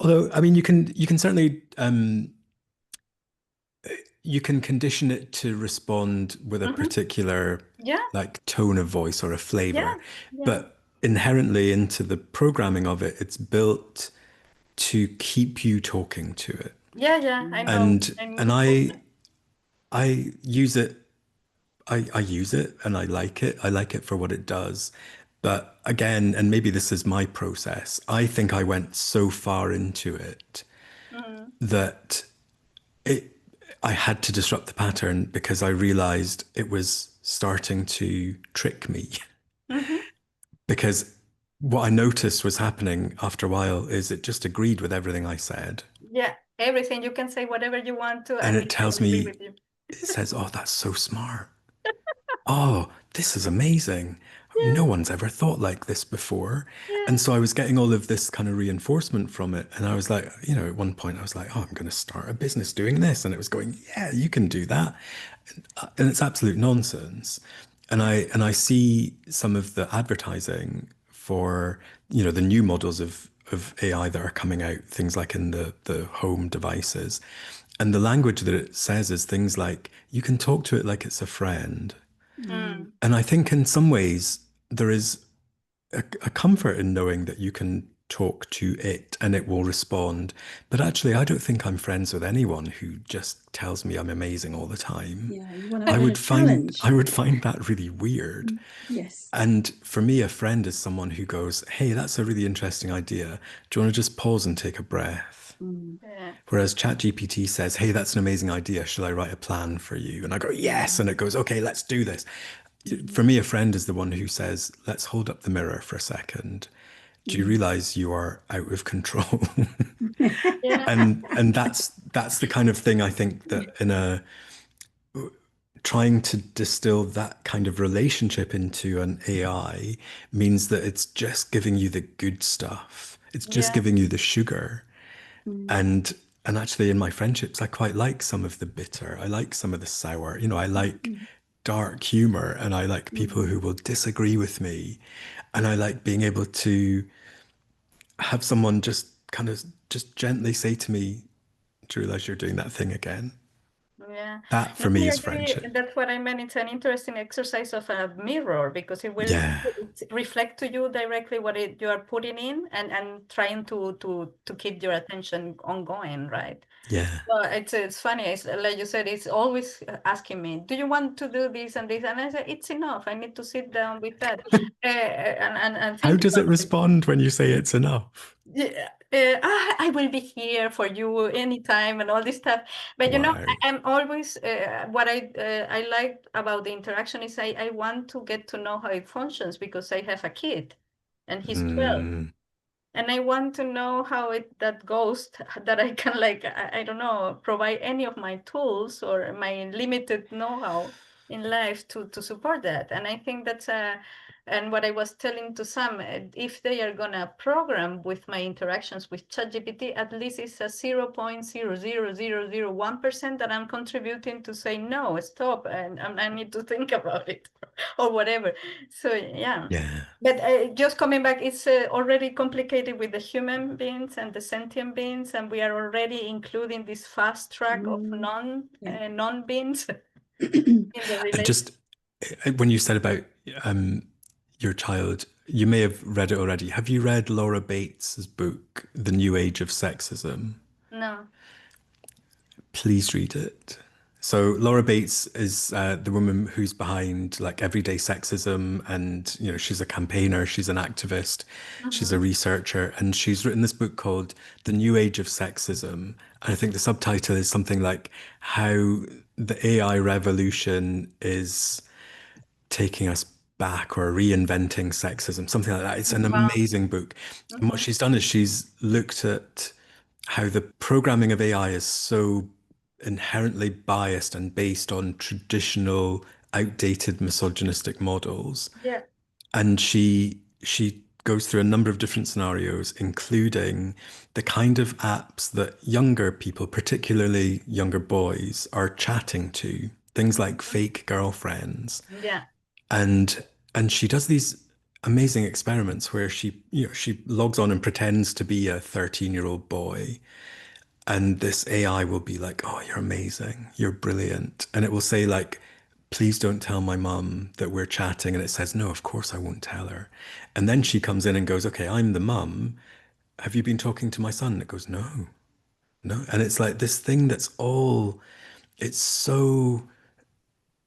[SPEAKER 3] Although, I mean, you can certainly, you can condition it to respond with a particular like tone of voice or a flavor, but inherently into the programming of it, it's built to keep you talking to it.
[SPEAKER 2] I know.
[SPEAKER 3] And I use it. I use it and I like it. I like it for what it does. But again, and maybe this is my process, I think I went so far into it that I had to disrupt the pattern, because I realized it was starting to trick me. Because what I noticed was happening after a while is it just agreed with everything I said.
[SPEAKER 2] Yeah, everything. You can say whatever you want to,
[SPEAKER 3] and it tells me, it says, oh, that's so smart. Oh, this is amazing. No one's ever thought like this before. And so I was getting all of this kind of reinforcement from it. And I was like, at one point I was like, oh, I'm going to start a business doing this. And it was going, yeah, you can do that. And it's absolute nonsense. And I see some of the advertising for, the new models of of AI that are coming out, things like in the home devices. And the language that it says is things like, you can talk to it like it's a friend.
[SPEAKER 1] Mm.
[SPEAKER 2] Mm.
[SPEAKER 3] And I think in some ways there is a comfort in knowing that you can talk to it and it will respond. But actually, I don't think I'm friends with anyone who just tells me I'm amazing all the time.
[SPEAKER 1] Yeah, you want to have a challenge.
[SPEAKER 3] I would find that really weird.
[SPEAKER 1] Yes.
[SPEAKER 3] And for me, a friend is someone who goes, "Hey, that's a really interesting idea. Do you want to just pause and take a breath?"
[SPEAKER 1] Mm.
[SPEAKER 2] Yeah.
[SPEAKER 3] Whereas ChatGPT says, "Hey, that's an amazing idea. Shall I write a plan for you?" And I go, "Yes." And it goes, "Okay, let's do this." For me, a friend is the one who says, "Let's hold up the mirror for a second. Do you
[SPEAKER 1] Mm.
[SPEAKER 3] realize you are out of control?"
[SPEAKER 2] Yeah.
[SPEAKER 3] And that's the kind of thing I think that in a trying to distill that kind of relationship into an AI means that it's just giving you the good stuff. It's just
[SPEAKER 2] Yeah.
[SPEAKER 3] giving you the sugar.
[SPEAKER 1] Mm.
[SPEAKER 3] And and actually in my friendships, I quite like some of the bitter. I like some of the sour. You know, I like
[SPEAKER 1] Mm.
[SPEAKER 3] dark humor and I like people who will disagree with me. And I like being able to have someone just kind of just gently say to me, "Do you realize you're doing that thing again?"
[SPEAKER 2] Yeah.
[SPEAKER 3] That
[SPEAKER 2] No,
[SPEAKER 3] for me
[SPEAKER 2] I
[SPEAKER 3] is
[SPEAKER 2] agree.
[SPEAKER 3] friendship.
[SPEAKER 2] That's what I meant. It's an interesting exercise of a mirror because
[SPEAKER 3] Yeah.
[SPEAKER 2] it reflect to you directly what you are putting in and trying to keep your attention ongoing, right?
[SPEAKER 3] Yeah.
[SPEAKER 2] Well, it's funny. It's like you said, it's always asking me, "Do you want to do this and this?" And I said, "It's enough. I need to sit down with that and
[SPEAKER 3] How
[SPEAKER 2] think
[SPEAKER 3] does it
[SPEAKER 2] about it."
[SPEAKER 3] respond when you say it's enough?
[SPEAKER 2] Yeah, I will be here for you anytime and all this stuff. But
[SPEAKER 3] Wow.
[SPEAKER 2] I'm always what I like about the interaction is I want to get to know how it functions because I have a kid and he's 12.
[SPEAKER 3] Mm,
[SPEAKER 2] And I want to know how that goes that I can like I don't know provide any of my tools or my limited know-how in life to support that. And I think that's a and what I was telling to Sam, if they are gonna program with my interactions with ChatGPT, at least it's a 0.00001% that I'm contributing to say no, stop, and I need to think about it or whatever. So yeah.
[SPEAKER 3] yeah.
[SPEAKER 2] But just coming back, it's already complicated with the human beings and the sentient beings, and we are already including this fast track of
[SPEAKER 1] Mm. Yeah.
[SPEAKER 2] non beings in the
[SPEAKER 3] And
[SPEAKER 2] relation.
[SPEAKER 3] just when you said about um, your child, you may have read it already. Have you read Laura Bates's book, The New Age of Sexism?
[SPEAKER 2] No.
[SPEAKER 3] Please read it. So Laura Bates is the woman who's behind like everyday sexism, and you know she's a campaigner, she's an activist, she's a
[SPEAKER 2] Mm-hmm.
[SPEAKER 3] researcher, and she's written this book called The New Age of Sexism. And I think the subtitle is something like how the AI revolution is taking us back or reinventing sexism, something like that. It's an
[SPEAKER 2] Wow.
[SPEAKER 3] amazing book. And what
[SPEAKER 2] Mm-hmm.
[SPEAKER 3] she's done is she's looked at how the programming of AI is so inherently biased and based on traditional, outdated misogynistic models.
[SPEAKER 2] Yeah.
[SPEAKER 3] And she goes through a number of different scenarios, including the kind of apps that younger people, particularly younger boys, are chatting to. Things like fake girlfriends,
[SPEAKER 2] Yeah.
[SPEAKER 3] and she does these amazing experiments where she logs on and pretends to be a 13-year-old boy, and this AI will be like, "Oh, you're amazing, you're brilliant," and it will say like, "Please don't tell my mum that we're chatting," and it says, "No, of course I won't tell her." And then she comes in and goes, "Okay, I'm the mum, have you been talking to my son?" And it goes, "No, no." And it's like this thing that's all, it's so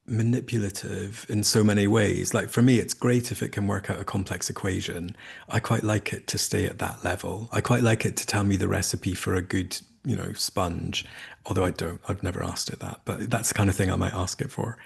[SPEAKER 3] manipulative in so many ways. Like for me, it's great if it can work out a complex equation. I quite like it to stay at that level. I quite like it to tell me the recipe for a good, sponge. Although I don't, I've never asked it that, but that's the kind of thing I might ask it for.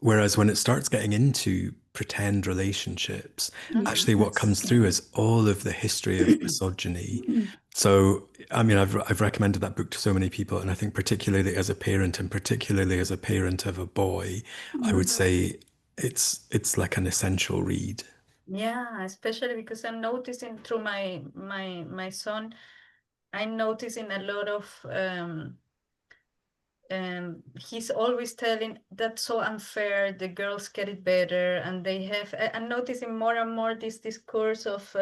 [SPEAKER 3] Whereas when it starts getting into pretend relationships,
[SPEAKER 1] Yeah,
[SPEAKER 2] Mm-hmm.
[SPEAKER 3] actually what
[SPEAKER 1] that's
[SPEAKER 3] comes through
[SPEAKER 1] scary.
[SPEAKER 3] is all of the history of misogyny. So, I mean, I've recommended that book to so many people, and I think particularly as a parent, and particularly as a parent of a boy, I would
[SPEAKER 1] Mm.
[SPEAKER 3] say it's like an essential read.
[SPEAKER 2] Yeah, especially because I'm noticing through my son, I'm noticing a lot of he's always telling that's so unfair, the girls get it better and they have I'm noticing more and more this discourse of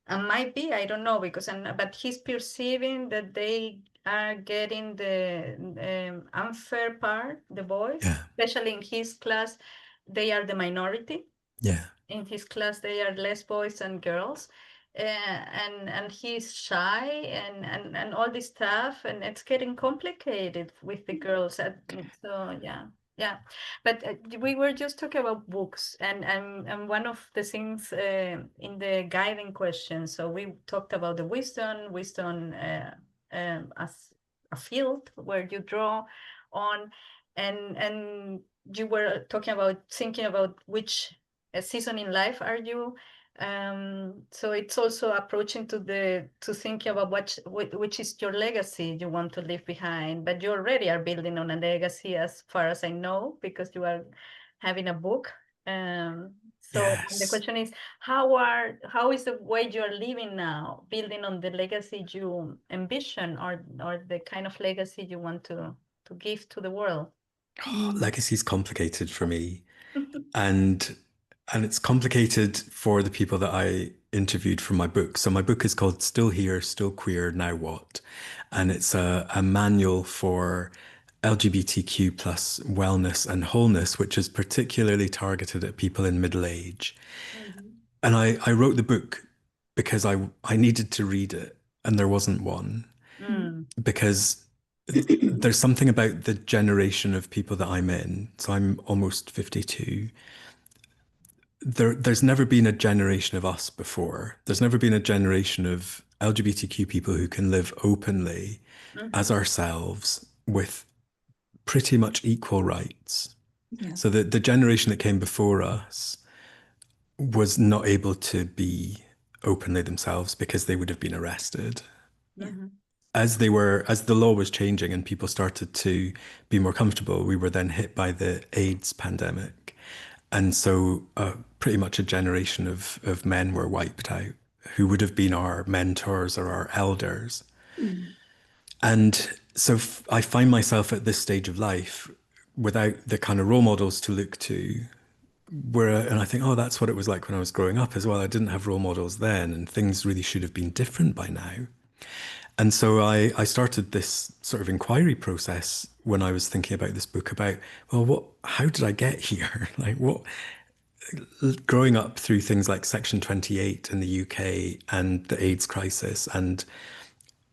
[SPEAKER 2] And might be, I don't know, because but he's perceiving that they are getting the unfair part, the boys,
[SPEAKER 3] Yeah.
[SPEAKER 2] especially in his class, they are the minority.
[SPEAKER 3] Yeah.
[SPEAKER 2] In his class, they are less boys and girls. And he's shy and all this stuff, and it's getting complicated with the girls. So yeah. But we were just talking about books, and one of the things in the guiding question. So we talked about the wisdom as a field where you draw on, and you were talking about thinking about which season in life are you. So it's also approaching to thinking about which is your legacy you want to leave behind. But you already are building on a legacy, as far as I know, because you are having a book. So the
[SPEAKER 3] Yes.
[SPEAKER 2] question is, how is the way you are living now, building on the legacy you envision, or the kind of legacy you want to give to the world?
[SPEAKER 3] Legacy is complicated for me. And it's complicated for the people that I interviewed for my book. So my book is called Still Here, Still Queer, Now What? And it's a manual for LGBTQ plus wellness and wholeness, which is particularly targeted at people in middle age.
[SPEAKER 2] Mhm.
[SPEAKER 3] And I wrote the book because I needed to read it and there wasn't one.
[SPEAKER 2] Mm.
[SPEAKER 3] Because there's something about the generation of people that I'm in. So I'm almost 52. There's never been a generation of us before. There's never been a generation of LGBTQ people who can live openly as
[SPEAKER 2] Mhm.
[SPEAKER 3] ourselves with pretty much equal rights.
[SPEAKER 1] Yeah.
[SPEAKER 3] So the generation that came before us was not able to be openly themselves because they would have been arrested.
[SPEAKER 1] Yeah.
[SPEAKER 2] Mhm.
[SPEAKER 3] As the law was changing and people started to be more comfortable, we were then hit by the AIDS pandemic. And so pretty much a generation of men were wiped out who would have been our mentors or our elders.
[SPEAKER 1] Mm.
[SPEAKER 3] And so I find myself at this stage of life without the kind of role models to look to, and I think, oh, that's what it was like when I was growing up as well. I didn't have role models then, and things really should have been different by now. And so I started this sort of inquiry process when I was thinking about this book about, well, how did I get here? Like growing up through things like Section 28 in the UK and the AIDS crisis. And,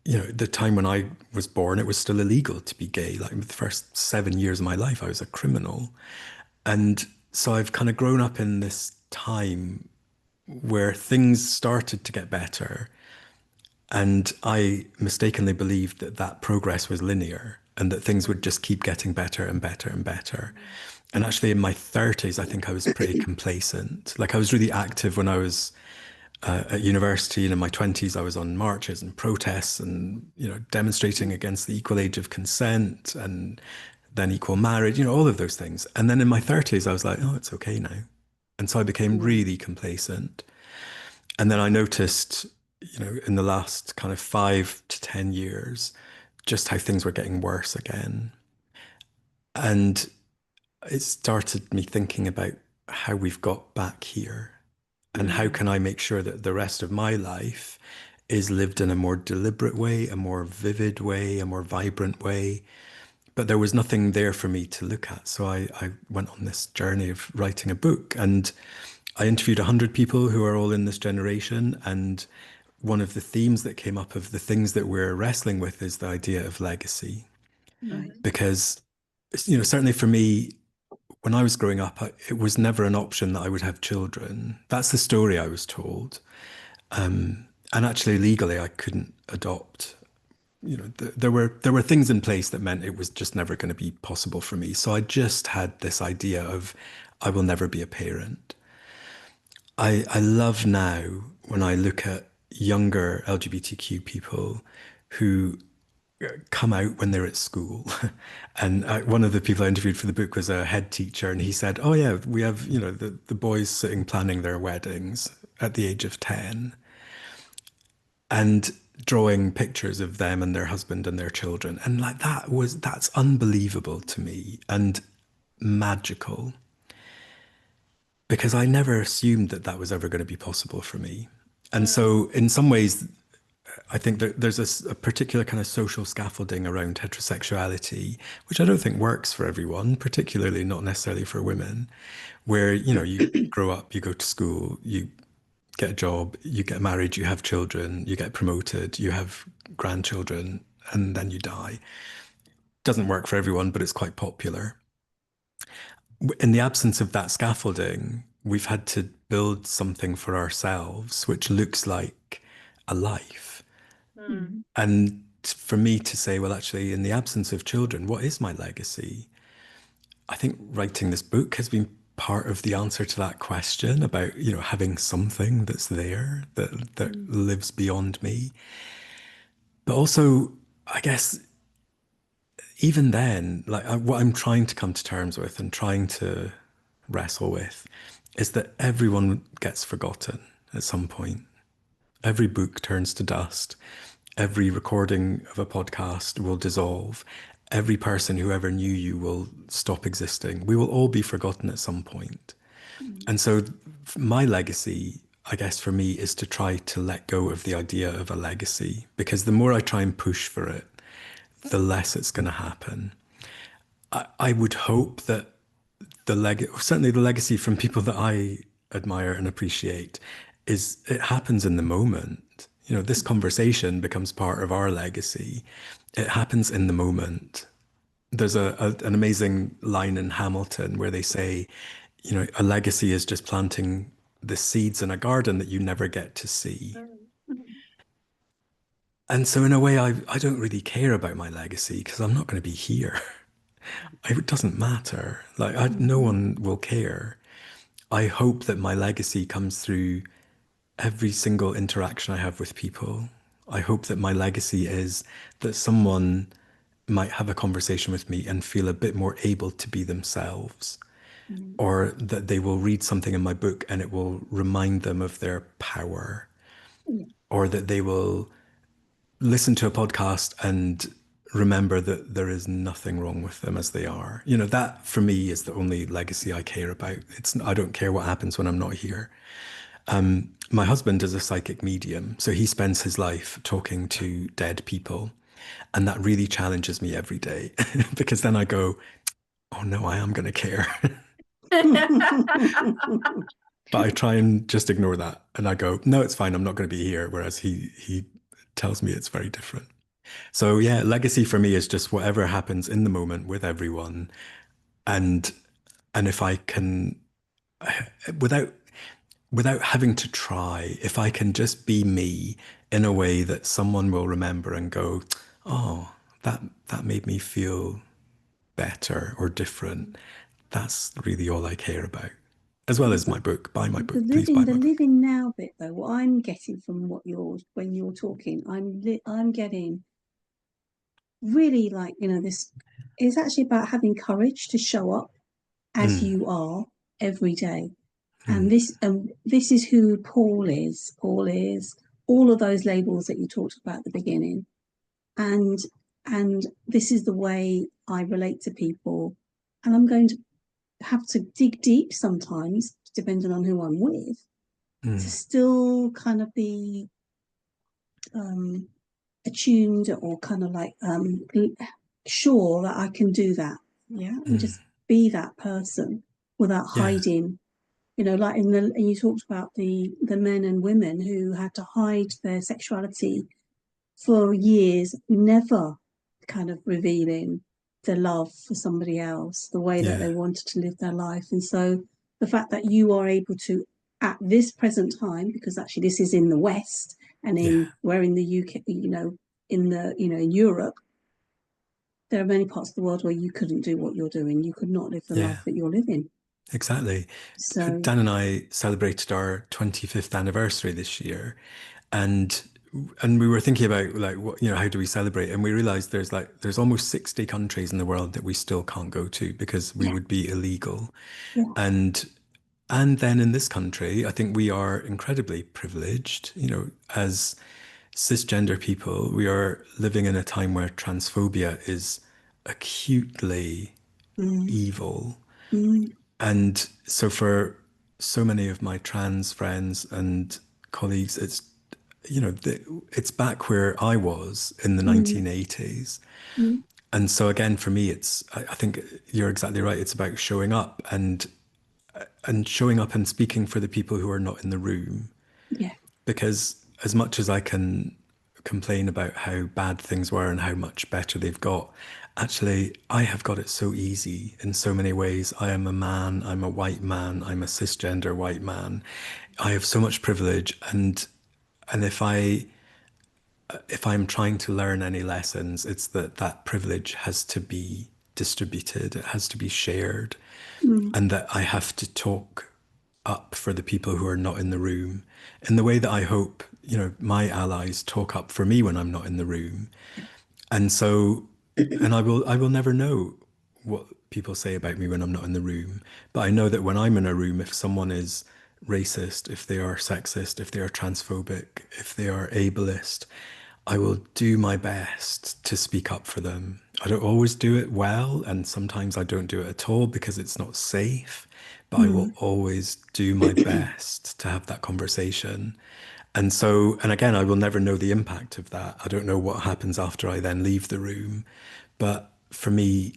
[SPEAKER 3] the time when I was born, it was still illegal to be gay. Like the first 7 years of my life, I was a criminal. And so I've kind of grown up in this time where things started to get better. And I mistakenly believed that that progress was linear and that things would just keep getting better and better and better. And actually, in my 30s, I think I was pretty complacent. Like I was really active when I was at university, and in my 20s, I was on marches and protests and demonstrating against the equal age of consent and then equal marriage, all of those things. And then in my 30s, I was like, oh, it's okay now. And so I became
[SPEAKER 1] Yeah.
[SPEAKER 3] really complacent. And then I noticed, in the last kind of 5 to 10 years, just how things were getting worse again. And it started me thinking about how we've got back here and how
[SPEAKER 2] Mm.
[SPEAKER 3] can I make sure that the rest of my life is lived in a more deliberate way, a more vivid way, a more vibrant way. But there was nothing there for me to look at. So I went on this journey of writing a book, and I interviewed 100 people who are all in this generation. And one of the themes that came up of the things that we're wrestling with is the idea of legacy.
[SPEAKER 1] Right.
[SPEAKER 3] Because, certainly for me, when I was growing up, it was never an option that I would have children. That's the story I was told. And actually, legally, I couldn't adopt. There were things in place that meant it was just never going to be possible for me. So I just had this idea of I will never be a parent. I love now when I look at younger LGBTQ people who come out when they're at school. And one of the people I interviewed for the book was a head teacher, and he said, "Oh yeah, we have the boys sitting planning their weddings at the age of 10, and drawing pictures of them and their husband and their children, and like that's unbelievable to me and magical because I never assumed that that was ever going to be possible for me." And so, in some ways, I think that there's a particular kind of social scaffolding around heterosexuality, which I don't think works for everyone, particularly not necessarily for women, where, you grow up, you go to school, you get a job, you get married, you have children, you get promoted, you have grandchildren, and then you die. Doesn't work for everyone, but it's quite popular. In the absence of that scaffolding, we've had to build something for ourselves, which looks like a life.
[SPEAKER 1] Mm.
[SPEAKER 3] And for me to say, well, actually, in the absence of children, what is my legacy? I think writing this book has been part of the answer to that question about, having something that's there that
[SPEAKER 1] Mm.
[SPEAKER 3] lives beyond me. But also, I guess, even then, like what I'm trying to come to terms with and trying to wrestle with is that everyone gets forgotten at some point. Every book turns to dust. Every recording of a podcast will dissolve. Every person who ever knew you will stop existing. We will all be forgotten at some point.
[SPEAKER 1] Mm.
[SPEAKER 3] And so, my legacy, I guess, for me, is to try to let go of the idea of a legacy, because the more I try and push for it, the less it's going to happen. I would hope that certainly the legacy from people that I admire and appreciate is it happens in the moment. This conversation becomes part of our legacy. It happens in the moment. There's an amazing line in Hamilton where they say, a legacy is just planting the seeds in a garden that you never get to see.
[SPEAKER 1] Mm.
[SPEAKER 3] And so in a way, I don't really care about my legacy because I'm not going to be here. It doesn't matter. Like, no
[SPEAKER 1] Mm.
[SPEAKER 3] one will care. I hope that my legacy comes through every single interaction I have with people. I hope that my legacy is that someone might have a conversation with me and feel a bit more able to be themselves,
[SPEAKER 1] Mm.
[SPEAKER 3] or that they will read something in my book and it will remind them of their power,
[SPEAKER 1] Yeah.
[SPEAKER 3] or that they will listen to a podcast and remember that there is nothing wrong with them as they are. That for me is the only legacy I care about. I don't care what happens when I'm not here. My husband is a psychic medium, so he spends his life talking to dead people. And that really challenges me every day because then I go, oh no, I am going to care. But I try and just ignore that. And I go, no, it's fine. I'm not going to be here. Whereas he tells me it's very different. So yeah, legacy for me is just whatever happens in the moment with everyone. And if I can, without having to try, if I can just be me in a way that someone will remember and go, oh, that made me feel better or different. That's really all I care about. As well as my book. Buy my book. Please buy
[SPEAKER 1] The
[SPEAKER 3] my book.
[SPEAKER 1] living now bit though, what I'm getting from when you're talking, I'm getting really like, this is actually about having courage to show up as
[SPEAKER 3] Mm,
[SPEAKER 1] you are every day.
[SPEAKER 3] mm,
[SPEAKER 1] And this is who Paul is. Paul is all of those labels that you talked about at the beginning. And this is the way I relate to people. And I'm going to have to dig deep sometimes, depending on who I'm with, to
[SPEAKER 3] mm,
[SPEAKER 1] still kind of be attuned or kind of like sure that I can do that. Yeah. And
[SPEAKER 3] mm.
[SPEAKER 1] just be that person without
[SPEAKER 3] Yeah,
[SPEAKER 1] hiding. Like and you talked about the men and women who had to hide their sexuality for years, never kind of revealing the love for somebody else, the way that they
[SPEAKER 3] yeah,
[SPEAKER 1] wanted to live their life. And so the fact that you are able to, at this present time, because actually this is in the West and
[SPEAKER 3] yeah,
[SPEAKER 1] we're in the UK, in Europe, there are many parts of the world where you couldn't do what you're doing. You could not live the
[SPEAKER 3] yeah,
[SPEAKER 1] life that you're living.
[SPEAKER 3] exactly.
[SPEAKER 1] So
[SPEAKER 3] Dan and I celebrated our 25th anniversary this year, and we were thinking about like what how do we celebrate, and we realized there's almost 60 countries in the world that we still can't go to because we
[SPEAKER 1] yeah,
[SPEAKER 3] would be illegal.
[SPEAKER 1] yeah,
[SPEAKER 3] And then in this country, I think we are incredibly privileged, as cisgender people. We are living in a time where transphobia is acutely
[SPEAKER 1] mm,
[SPEAKER 3] evil.
[SPEAKER 1] mm,
[SPEAKER 3] And so for so many of my trans friends and colleagues, it's, it's back where I was in the
[SPEAKER 1] mm,
[SPEAKER 3] 1980s.
[SPEAKER 1] mm,
[SPEAKER 3] And so again, for me, I think you're exactly right. It's about showing up and showing up and speaking for the people who are not in the room.
[SPEAKER 1] yeah.
[SPEAKER 3] Because as much as I can complain about how bad things were and how much better they've got, actually, I have got it so easy in so many ways. I am a man, I'm a white man, I'm a cisgender white man. I have so much privilege, and if I'm trying to learn any lessons, it's that privilege has to be distributed, it has to be shared,
[SPEAKER 1] Mm,
[SPEAKER 3] and that I have to talk up for the people who are not in the room in the way that I hope, my allies talk up for me when I'm not in the room. And so, and I will never know what people say about me when I'm not in the room. But I know that when I'm in a room, if someone is racist, if they are sexist, if they are transphobic, if they are ableist, I will do my best to speak up for them. I don't always do it well, and sometimes I don't do it at all because it's not safe, but I will
[SPEAKER 1] mm,
[SPEAKER 3] always do my best to have that conversation. And so, and again, I will never know the impact of that. I don't know what happens after I then leave the room. But for me,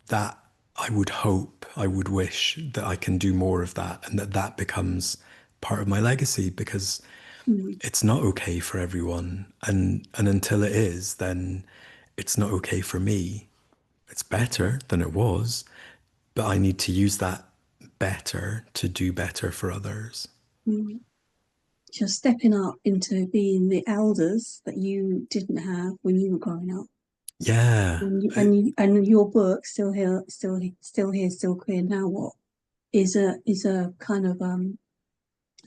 [SPEAKER 3] that I would hope, I would wish that I can do more of that and that becomes part of my legacy because
[SPEAKER 1] mm,
[SPEAKER 3] it's not okay for everyone. And until it is, then it's not okay for me. It's better than it was, but I need to use that better to do better for others.
[SPEAKER 1] mm. Just stepping up into being the elders that you didn't have when you were growing up.
[SPEAKER 3] Yeah.
[SPEAKER 1] And your book still here, still queer. Now what is a kind of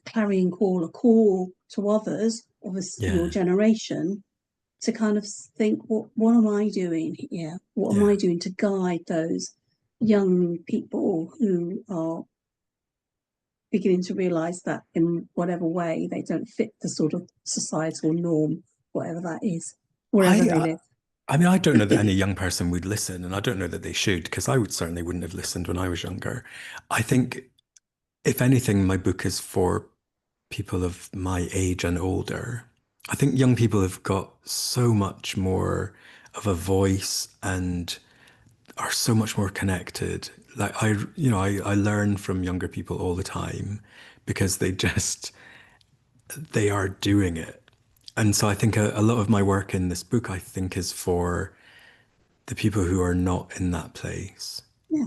[SPEAKER 1] clarion call, a call to others of your
[SPEAKER 3] Yeah.
[SPEAKER 1] generation to kind of think, what am I doing here? What am
[SPEAKER 3] Yeah.
[SPEAKER 1] I doing to guide those young people who are beginning to realize that in whatever way they don't fit the sort of societal norm, whatever that is, wherever
[SPEAKER 3] I,
[SPEAKER 1] they
[SPEAKER 3] I
[SPEAKER 1] live.
[SPEAKER 3] I mean, I don't know that any young person would listen, and I don't know that they should, because I would certainly wouldn't have listened when I was younger. I think, if anything, my book is for people of my age and older. I think young people have got so much more of a voice and are so much more connected. Like I learn from younger people all the time because they are doing it. And so I think a lot of my work in this book, I think, is for the people who are not in that place
[SPEAKER 1] Yeah.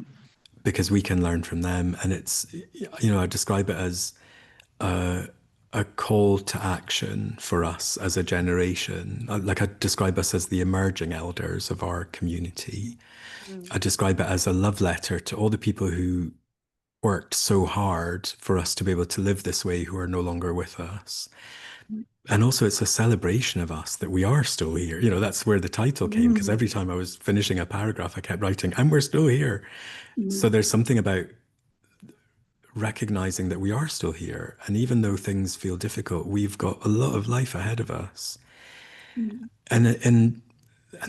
[SPEAKER 3] because we can learn from them. And I describe it as a call to action for us as a generation. Like I describe us as the emerging elders of our community.
[SPEAKER 2] Mm.
[SPEAKER 3] I describe it as a love letter to all the people who worked so hard for us to be able to live this way who are no longer with us. And also, it's a celebration of us that we are still here. That's where the title came, because
[SPEAKER 1] Mm,
[SPEAKER 3] every time I was finishing a paragraph, I kept writing, and we're still here. So
[SPEAKER 1] mm,
[SPEAKER 3] there's something about recognizing that we are still here. And even though things feel difficult, we've got a lot of life ahead of us.
[SPEAKER 1] mm,
[SPEAKER 3] And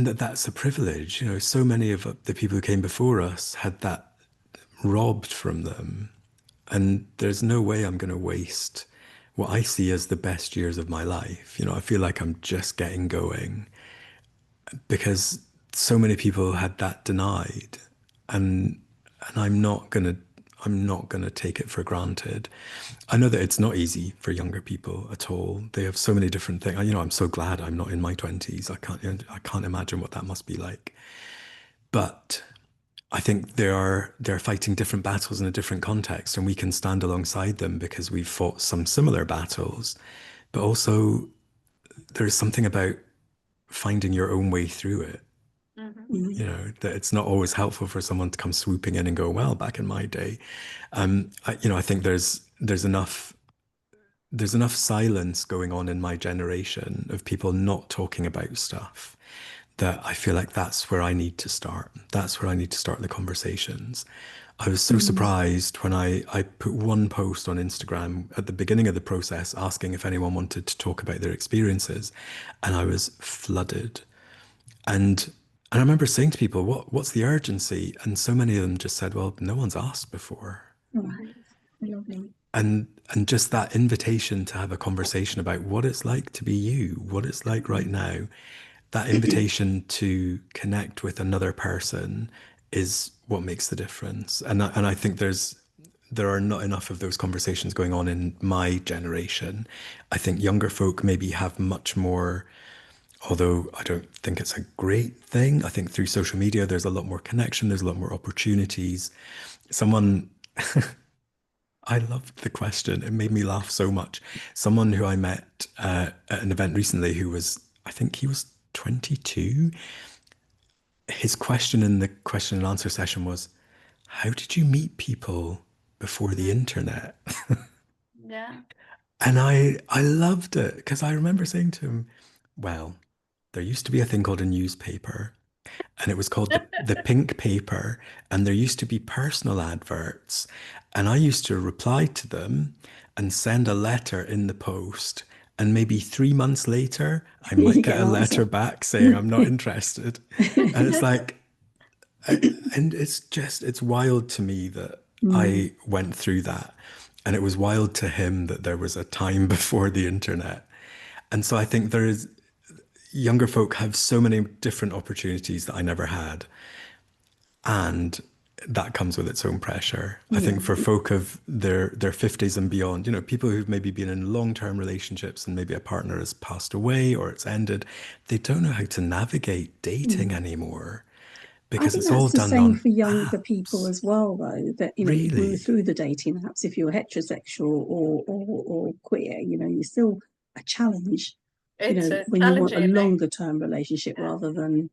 [SPEAKER 3] that's a privilege. So many of the people who came before us had that robbed from them. And there's no way I'm going to waste what I see as the best years of my life. I feel like I'm just getting going because so many people had that denied. And I'm not gonna take it for granted. I know that it's not easy for younger people at all. They have so many different things. I'm so glad I'm not in my 20s. I can't imagine what that must be like. But I think they're fighting different battles in a different context, and we can stand alongside them because we've fought some similar battles. But also, there's something about finding your own way through it.
[SPEAKER 2] Mhm.
[SPEAKER 1] mm,
[SPEAKER 3] That it's not always helpful for someone to come swooping in and go, well, back in my day. I think there's enough silence going on in my generation of people not talking about stuff that I feel like that's where I need to start. That's where I need to start the conversations. I was so
[SPEAKER 1] mm,
[SPEAKER 3] surprised when I put one post on Instagram at the beginning of the process asking if anyone wanted to talk about their experiences, and I was flooded. And I remember saying to people, what's the urgency? And so many of them just said, well, no one's asked before.
[SPEAKER 1] right. Lovely.
[SPEAKER 3] and just that invitation to have a conversation about what it's like to be you, what it's like right now, that invitation to connect with another person is what makes the difference. And I think there are not enough of those conversations going on in my generation. I think younger folk maybe have much more, although I don't think it's a great thing. I think through social media, there's a lot more connection, there's a lot more opportunities. Someone, I loved the question. It made me laugh so much. Someone who I met at an event recently who was, I think he was 22. His question in the question and answer session was, how did you meet people before the internet?
[SPEAKER 2] Yeah.
[SPEAKER 3] And I loved it because I remember saying to him, well, there used to be a thing called a newspaper, and it was called the pink paper, and there used to be personal adverts, and I used to reply to them and send a letter in the post, and maybe 3 months later I might
[SPEAKER 1] You
[SPEAKER 3] get
[SPEAKER 1] get
[SPEAKER 3] a
[SPEAKER 1] an
[SPEAKER 3] letter
[SPEAKER 1] answer.
[SPEAKER 3] back saying I'm not interested. And it's like, and it's wild to me that
[SPEAKER 1] Mm,
[SPEAKER 3] I went through that. And it was wild to him that there was a time before the internet. And so I think there is, younger folk have so many different opportunities that I never had. And that comes with its own pressure. I
[SPEAKER 1] yeah.
[SPEAKER 3] think for folk of their 50s and beyond, people who've maybe been in long-term relationships and maybe a partner has passed away or it's ended, they don't know how to navigate dating
[SPEAKER 1] Mm.
[SPEAKER 3] anymore
[SPEAKER 1] I
[SPEAKER 3] because
[SPEAKER 1] think
[SPEAKER 3] it's all
[SPEAKER 1] that's the
[SPEAKER 3] done
[SPEAKER 1] same
[SPEAKER 3] on
[SPEAKER 1] for younger people
[SPEAKER 3] apps.
[SPEAKER 1] as well, though, that,
[SPEAKER 3] Really?
[SPEAKER 1] through the dating apps, if you're heterosexual or queer, you're still a challenge,
[SPEAKER 2] It's
[SPEAKER 1] when you want a
[SPEAKER 2] challenging.
[SPEAKER 1] longer term relationship
[SPEAKER 2] Yeah.
[SPEAKER 1] rather than,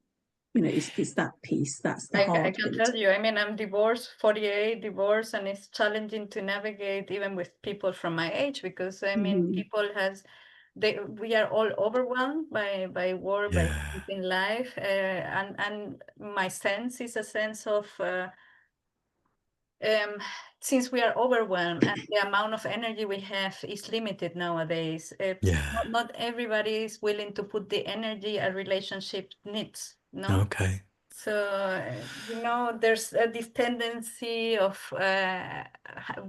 [SPEAKER 1] it's that piece, that's the
[SPEAKER 2] I
[SPEAKER 1] hard
[SPEAKER 2] can
[SPEAKER 1] bit.
[SPEAKER 2] tell you, I mean, I'm divorced, 48, divorced, and it's challenging to navigate even with people from my age because I mean,
[SPEAKER 1] Mm.
[SPEAKER 2] people we are all overwhelmed by work, by
[SPEAKER 3] Yeah.
[SPEAKER 2] things in life, and my sense is a sense of um, since we are overwhelmed and the amount of energy we have is limited nowadays.
[SPEAKER 3] Yeah.
[SPEAKER 2] Not everybody is willing to put the energy a relationship needs, no?
[SPEAKER 3] Okay.
[SPEAKER 2] So, there's this tendency of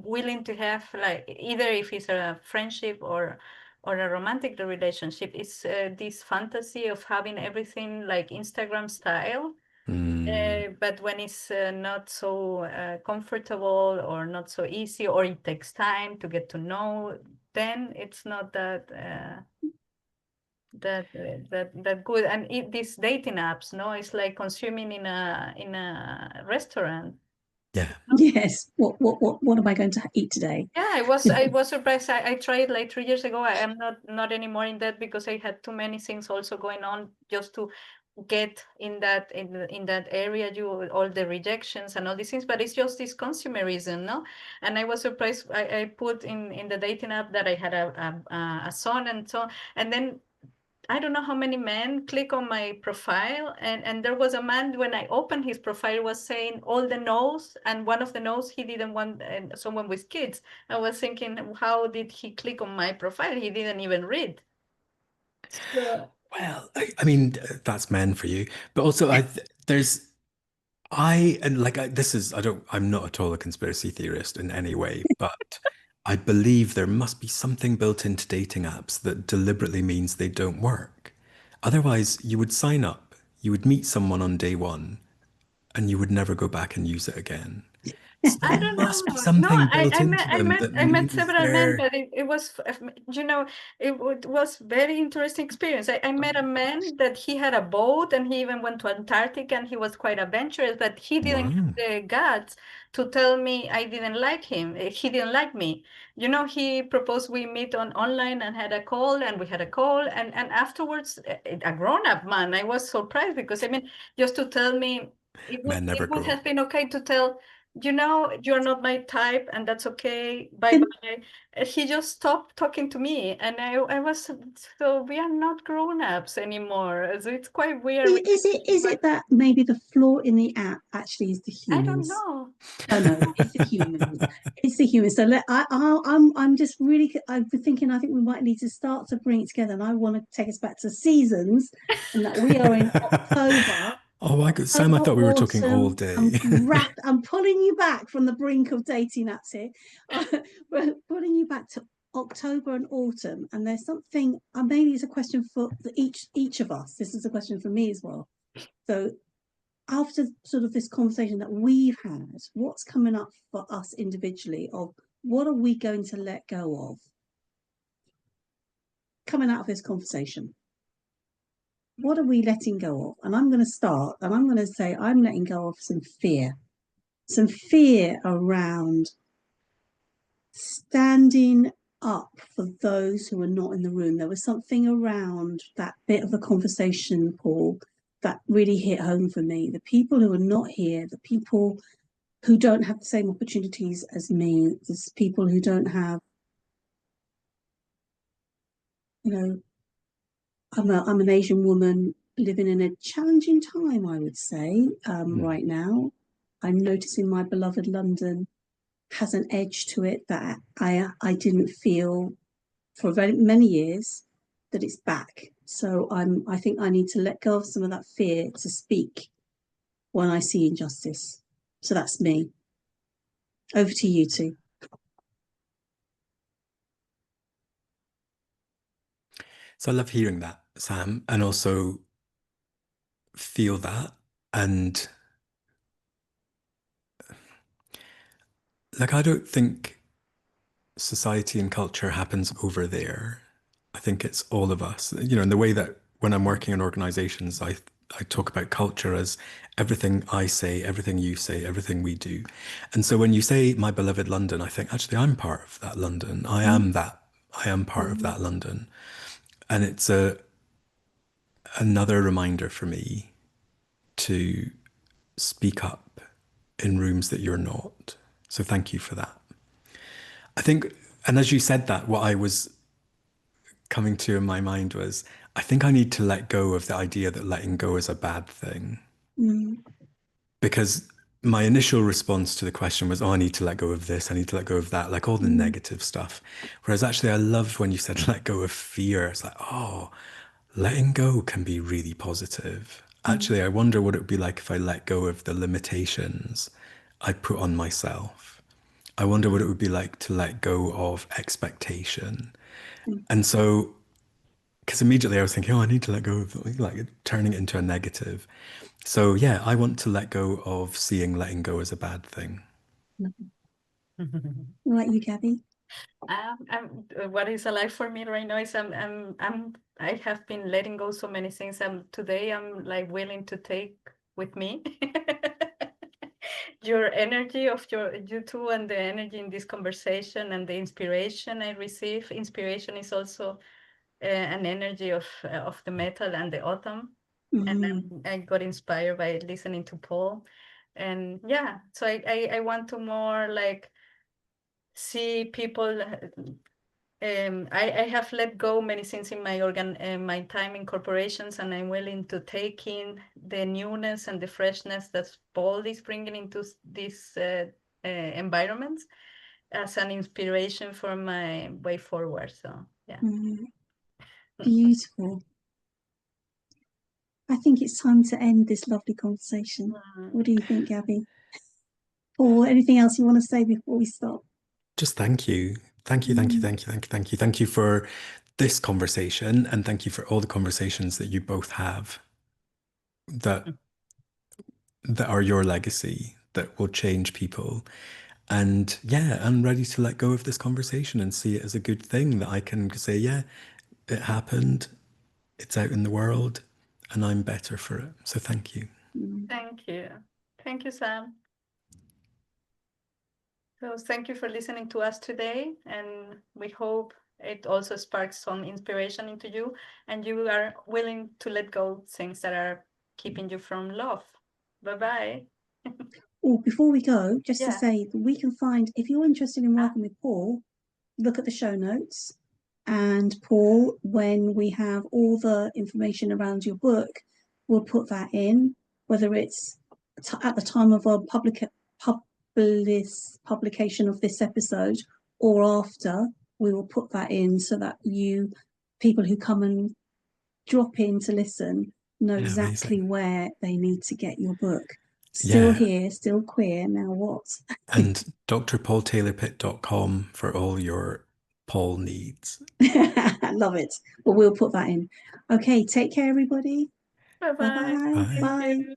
[SPEAKER 2] willing to have, like, either if it's a friendship or a romantic relationship, it's this fantasy of having everything like Instagram style.
[SPEAKER 3] Mm,
[SPEAKER 2] But when it's not so comfortable or not so easy, or it takes time to get to know, then it's not that good. And these dating apps, no, it's like consuming in a restaurant.
[SPEAKER 3] yeah.
[SPEAKER 1] Yes. What am I going to eat today?
[SPEAKER 2] Yeah, I was surprised. I tried like 3 years ago. I am not anymore in that because I had too many things also going on just to get in that area, all the rejections and all these things. But it's just this consumerism, no? And I was surprised. I put in the dating app that I had a son and so on, and then I don't know how many men click on my profile, and there was a man when I opened his profile was saying all the no's, and one of the no's he didn't want someone with kids. I was thinking, how did he click on my profile? He didn't even read. So
[SPEAKER 3] Well, I mean, that's men for you, but also there's and like this is I'm not at all a conspiracy theorist in any way, but I believe there must be something built into dating apps that deliberately means they don't work. Otherwise, you would sign up, you would meet someone on day one, and you would never go back and use it again. So
[SPEAKER 2] I
[SPEAKER 3] there
[SPEAKER 2] don't
[SPEAKER 3] must be
[SPEAKER 2] know. No,
[SPEAKER 3] something
[SPEAKER 2] I,
[SPEAKER 3] built
[SPEAKER 2] I met
[SPEAKER 3] into
[SPEAKER 2] I
[SPEAKER 3] them
[SPEAKER 2] met
[SPEAKER 3] that
[SPEAKER 2] I met
[SPEAKER 3] means
[SPEAKER 2] several men,
[SPEAKER 3] they're
[SPEAKER 2] but it was was very interesting experience. I met a man that he had a boat and he even went to Antarctica and he was quite adventurous, but he didn't have
[SPEAKER 3] wow.
[SPEAKER 2] the guts to tell me I didn't like him. He didn't like me. He proposed we meet online and had a call, and we had a call, and afterwards a grown-up man. I was surprised because I mean, just to tell me
[SPEAKER 3] Men never
[SPEAKER 2] it would
[SPEAKER 3] grow
[SPEAKER 2] have
[SPEAKER 3] up.
[SPEAKER 2] been okay to tell, you're not my type, and that's okay. Bye bye. He just stopped talking to me, and I was so we are not grown-ups anymore. So it's quite weird.
[SPEAKER 1] Is it that maybe the flaw in the app actually is the
[SPEAKER 2] I don't
[SPEAKER 1] humans?
[SPEAKER 2] know.
[SPEAKER 1] No, it's the humans. It's the humans. So I'm just really. I've been thinking. I think we might need to start to bring it together, and I want to take us back to seasons, and that we are in October.
[SPEAKER 3] Oh, Sam, I thought we were talking all
[SPEAKER 1] Autumn.
[SPEAKER 3] day.
[SPEAKER 1] I'm pulling you back from the brink of dating apps here. We're pulling you back to October and autumn, and there's something. Maybe it's a question for each of us. This is a question for me as well. So, after sort of this conversation that we've had, what's coming up for us individually? Of what are we going to let go of coming out of this conversation? What are we letting go of? And I'm going to start, and I'm going to say I'm letting go of some fear around standing up for those who are not in the room. There was something around that bit of the conversation, Paul, that really hit home for me. The people who are not here, the people who don't have the same opportunities as me, there's people who don't have, I'm an Asian woman living in a challenging time, I would say, right now. I'm noticing my beloved London has an edge to it that I didn't feel for very many years, that it's back. So I think I need to let go of some of that fear to speak when I see injustice. So that's me. Over to you two.
[SPEAKER 3] So I love hearing that, Sam, and also feel that. And like, I don't think society and culture happens over there. I think it's all of us, in the way that when I'm working in organizations, I talk about culture as everything I say, everything you say, everything we do. And so when you say my beloved London, I think actually I'm part of that London. I am part of that London. And it's another reminder for me to speak up in rooms that you're not. So thank you for that. I think, and as you said that, what I was coming to in my mind was, I think I need to let go of the idea that letting go is a bad thing. Because my initial response to the question was, oh, I need to let go of this, I need to let go of that, like all the negative stuff. Whereas actually, I loved when you said let go of fear. It's like, oh, letting go can be really positive. Actually, I wonder what it would be like if I let go of the limitations I put on myself. I wonder what it would be like to let go of expectation. And so, because immediately I was thinking, oh, I need to let go of like turning it into a negative. So yeah, I want to let go of seeing letting go as a bad thing.
[SPEAKER 1] What about you, Gabby?
[SPEAKER 2] What is alive for me right now is I have been letting go so many things. Today I'm like willing to take with me your energy of you two, and the energy in this conversation, and the inspiration I receive. Inspiration is also an energy of the metal and the autumn. And I got inspired by listening to Paul. And yeah, so I want to more like see people. I have let go many things in my time in corporations, and I'm willing to take in the newness and the freshness that Paul is bringing into these environments as an inspiration for my way forward. So yeah.
[SPEAKER 1] Beautiful. I think it's time to end this lovely conversation. What do you think, Gabby? Or anything else you want to say before we stop?
[SPEAKER 3] Just thank you. Thank you, thank you, thank you, thank you, thank you. Thank you for this conversation, and thank you for all the conversations that you both have that are your legacy, that will change people. And yeah, I'm ready to let go of this conversation and see it as a good thing, that I can say, yeah, it happened, it's out in the world, and I'm better for it. So thank you.
[SPEAKER 2] Thank you. Thank you, Sam. So thank you for listening to us today, and we hope it also sparks some inspiration into you, and you are willing to let go things that are keeping you from love. Bye-bye.
[SPEAKER 1] Oh, before we go, just to say that we can find, if you're interested in working with Paul, look at the show notes. And Paul, when we have all the information around your book, we'll put that in, whether it's at the time of our publication of this episode or after, we will put that in so that people who come and drop in to listen know
[SPEAKER 3] Yeah,
[SPEAKER 1] exactly
[SPEAKER 3] amazing.
[SPEAKER 1] where they need to get your book. Still
[SPEAKER 3] Yeah.
[SPEAKER 1] here, still queer. Now what?
[SPEAKER 3] And drpaultaylorpitt.com for all your Paul needs.
[SPEAKER 1] Love it. Well, we'll put that in. Okay, take care, everybody.
[SPEAKER 2] Bye bye.
[SPEAKER 1] Bye-bye.
[SPEAKER 3] Bye.
[SPEAKER 1] Bye.
[SPEAKER 2] You.